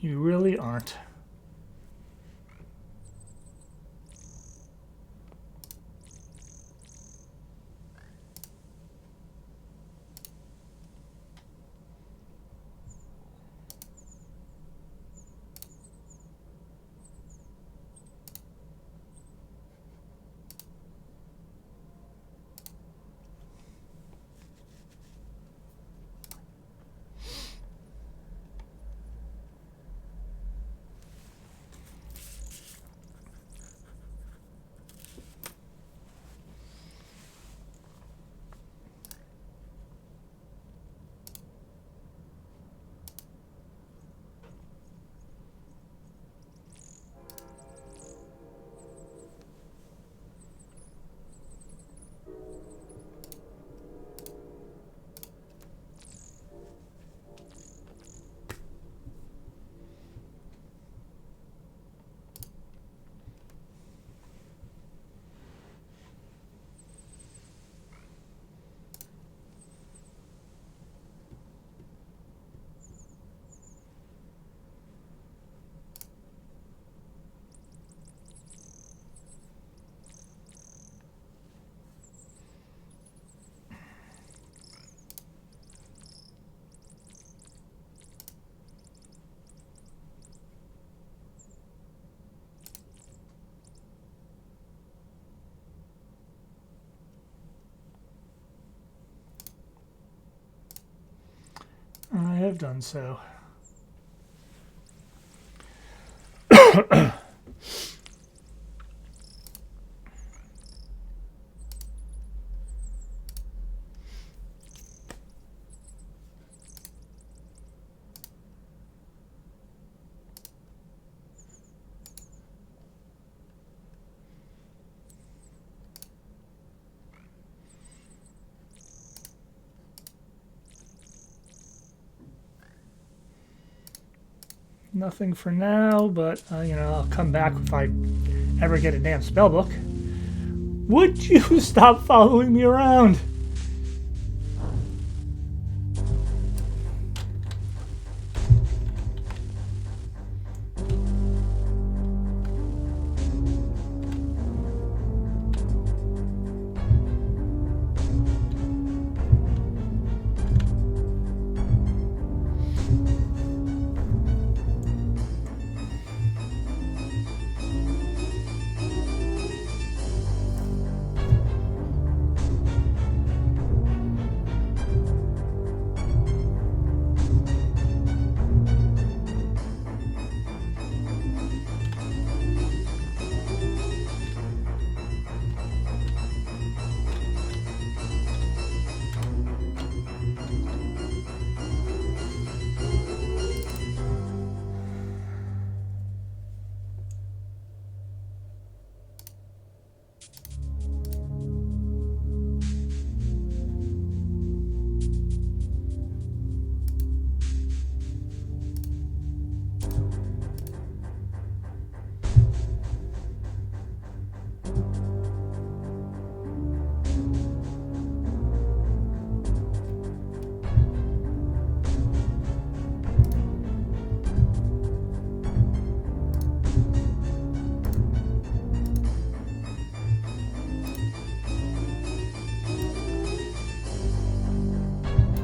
You really aren't. I have done so. Nothing for now, but you know, I'll come back if I ever get a damn spell book. Would you stop following me around?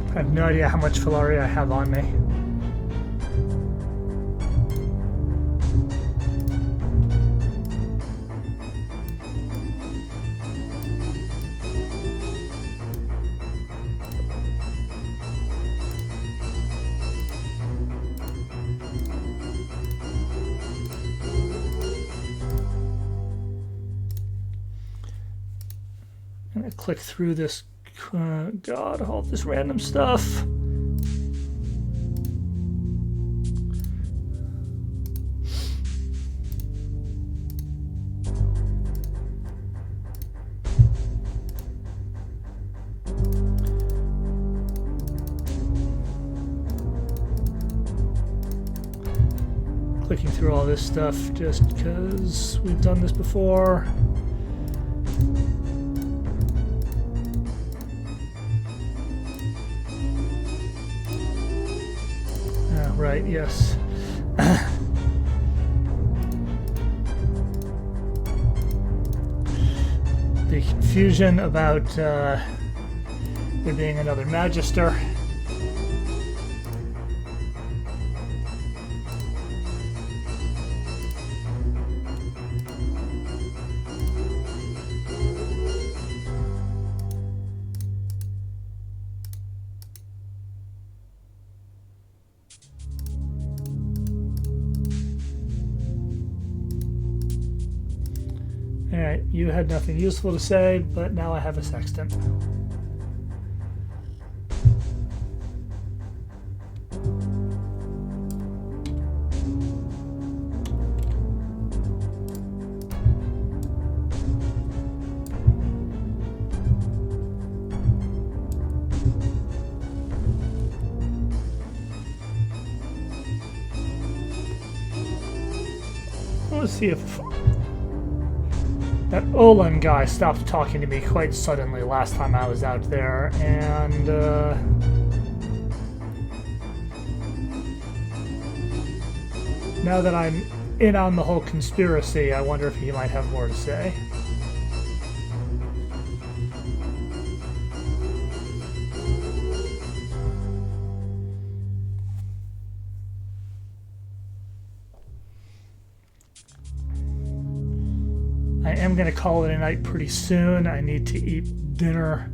I have no idea how much Filaria I have on me. I'm gonna click through this. God, all this random stuff. Clicking through all this stuff just because we've done this before. Right, yes. The confusion about there being another Magister. Alright, you had nothing useful to say, but now I have a sextant. Let's see if that Olin guy stopped talking to me quite suddenly last time I was out there, and now that I'm in on the whole conspiracy, I wonder if he might have more to say. I am going to call it a night pretty soon. I need to eat dinner.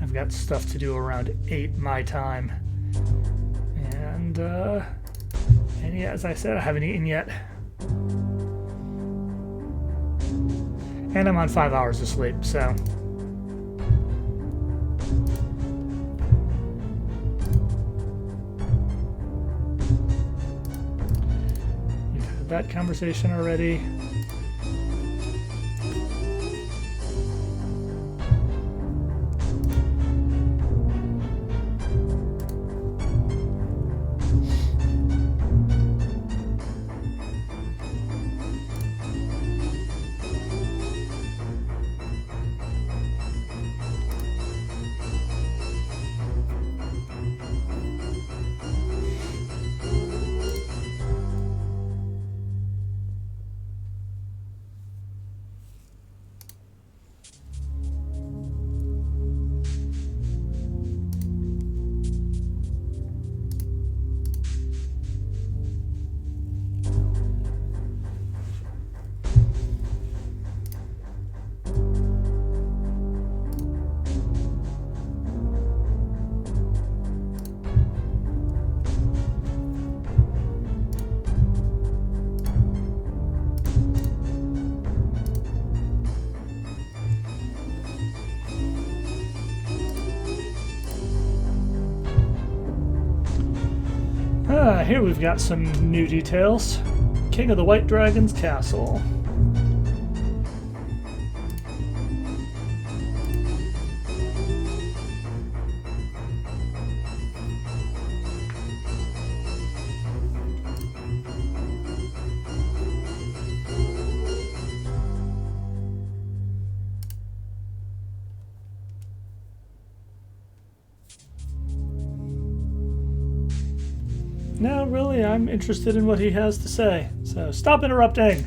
I've got stuff to do around 8 my time. And yeah, as I said, I haven't eaten yet. And I'm on 5 hours of sleep, so... We've had that conversation already. Here we've got some new details. King of the White Dragon's Castle. No, really, I'm interested in what he has to say. So stop interrupting.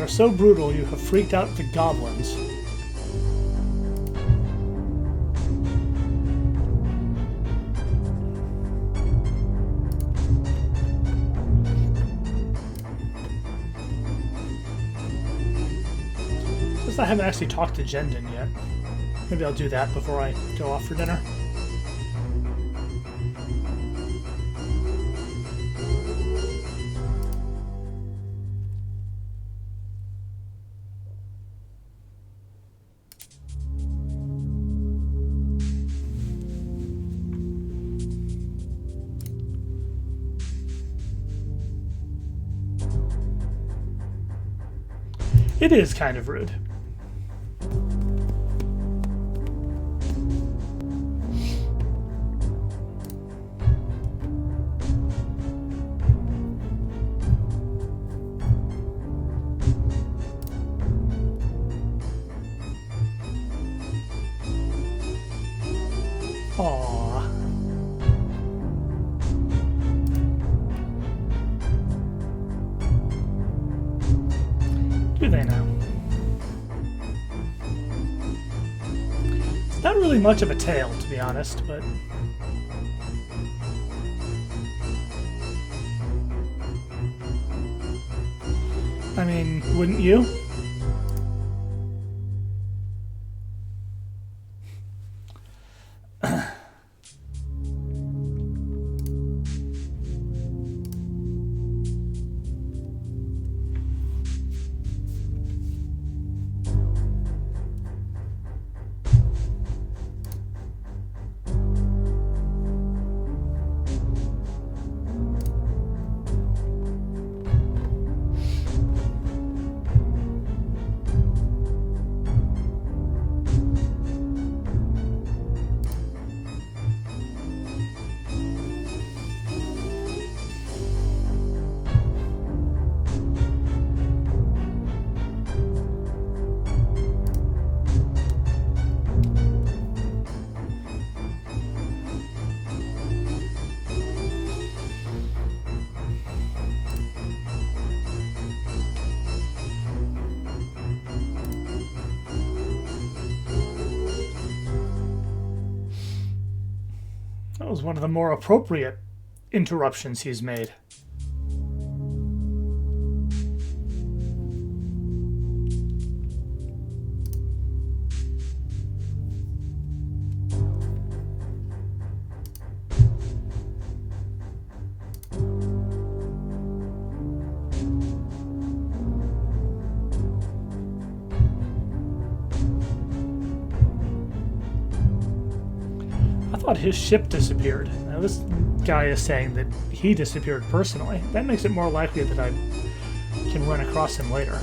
are so brutal you have freaked out the goblins. Guess I haven't actually talked to Jendon yet. Maybe I'll do that before I go off for dinner. It is kind of rude. Aww. Do they now? It's not really much of a tale, to be honest, but... I mean, wouldn't you? That was one of the more appropriate interruptions he's made. I thought his ship disappeared. Now this guy is saying that he disappeared personally. That makes it more likely that I can run across him later.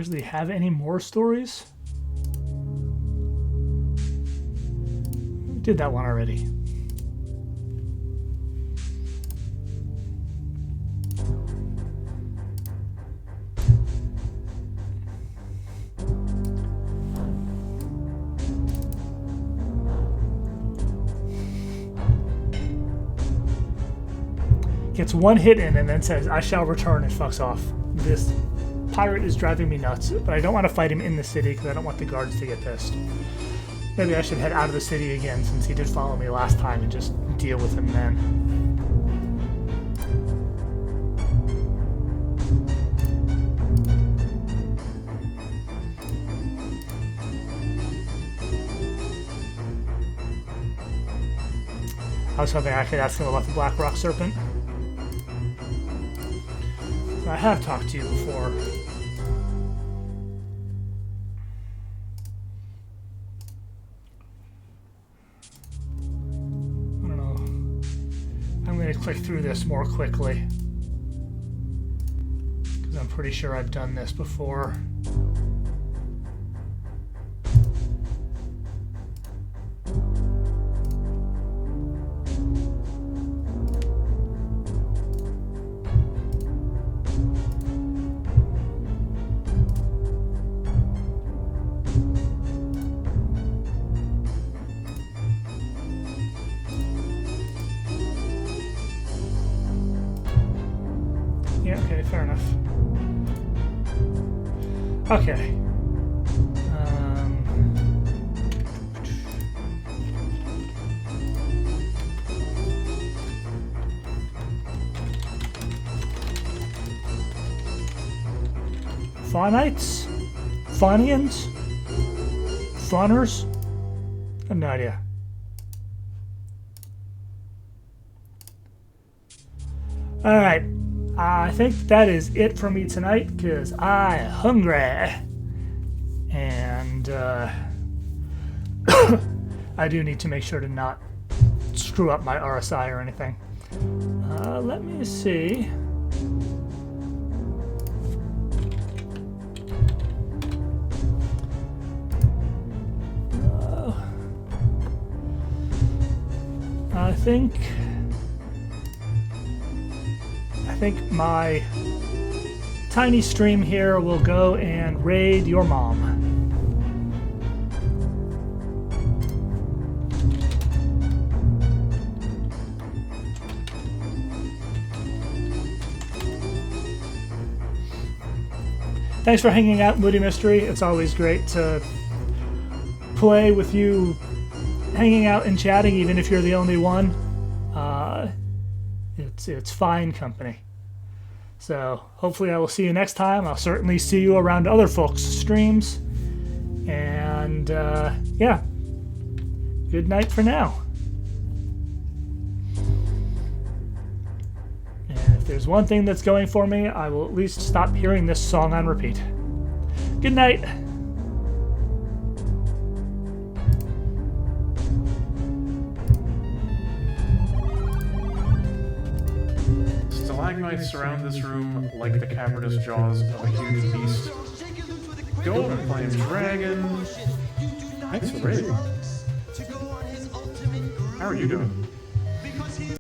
Does he have any more stories? We did that one already. Gets one hit in and then says, I shall return, and fucks off. This pirate is driving me nuts, but I don't want to fight him in the city because I don't want the guards to get pissed. Maybe I should head out of the city again since he did follow me last time and just deal with him then. I was hoping I could ask him about the Black Rock Serpent. I have talked to you before. I don't know. I'm going to click through this more quickly, because I'm pretty sure I've done this before. Okay, fair enough. Okay. Fawnites? Fawnians? Fawners? I have no idea. Alright. I think that is it for me tonight, because I'm hungry. And I do need to make sure to not screw up my RSI or anything. Let me see. I think my tiny stream here will go and raid your mom. Thanks for hanging out, Moody Mystery. It's always great to play with you, hanging out and chatting, even if you're the only one. It's fine company. So hopefully I will see you next time. I'll certainly see you around other folks' streams. And yeah, good night for now. And if there's one thing that's going for me, I will at least stop hearing this song on repeat. Good night. Stalagmites surround this room like the cavernous jaws of a huge beast. Golden Flame Dragon. Thanks for raiding. How are you doing?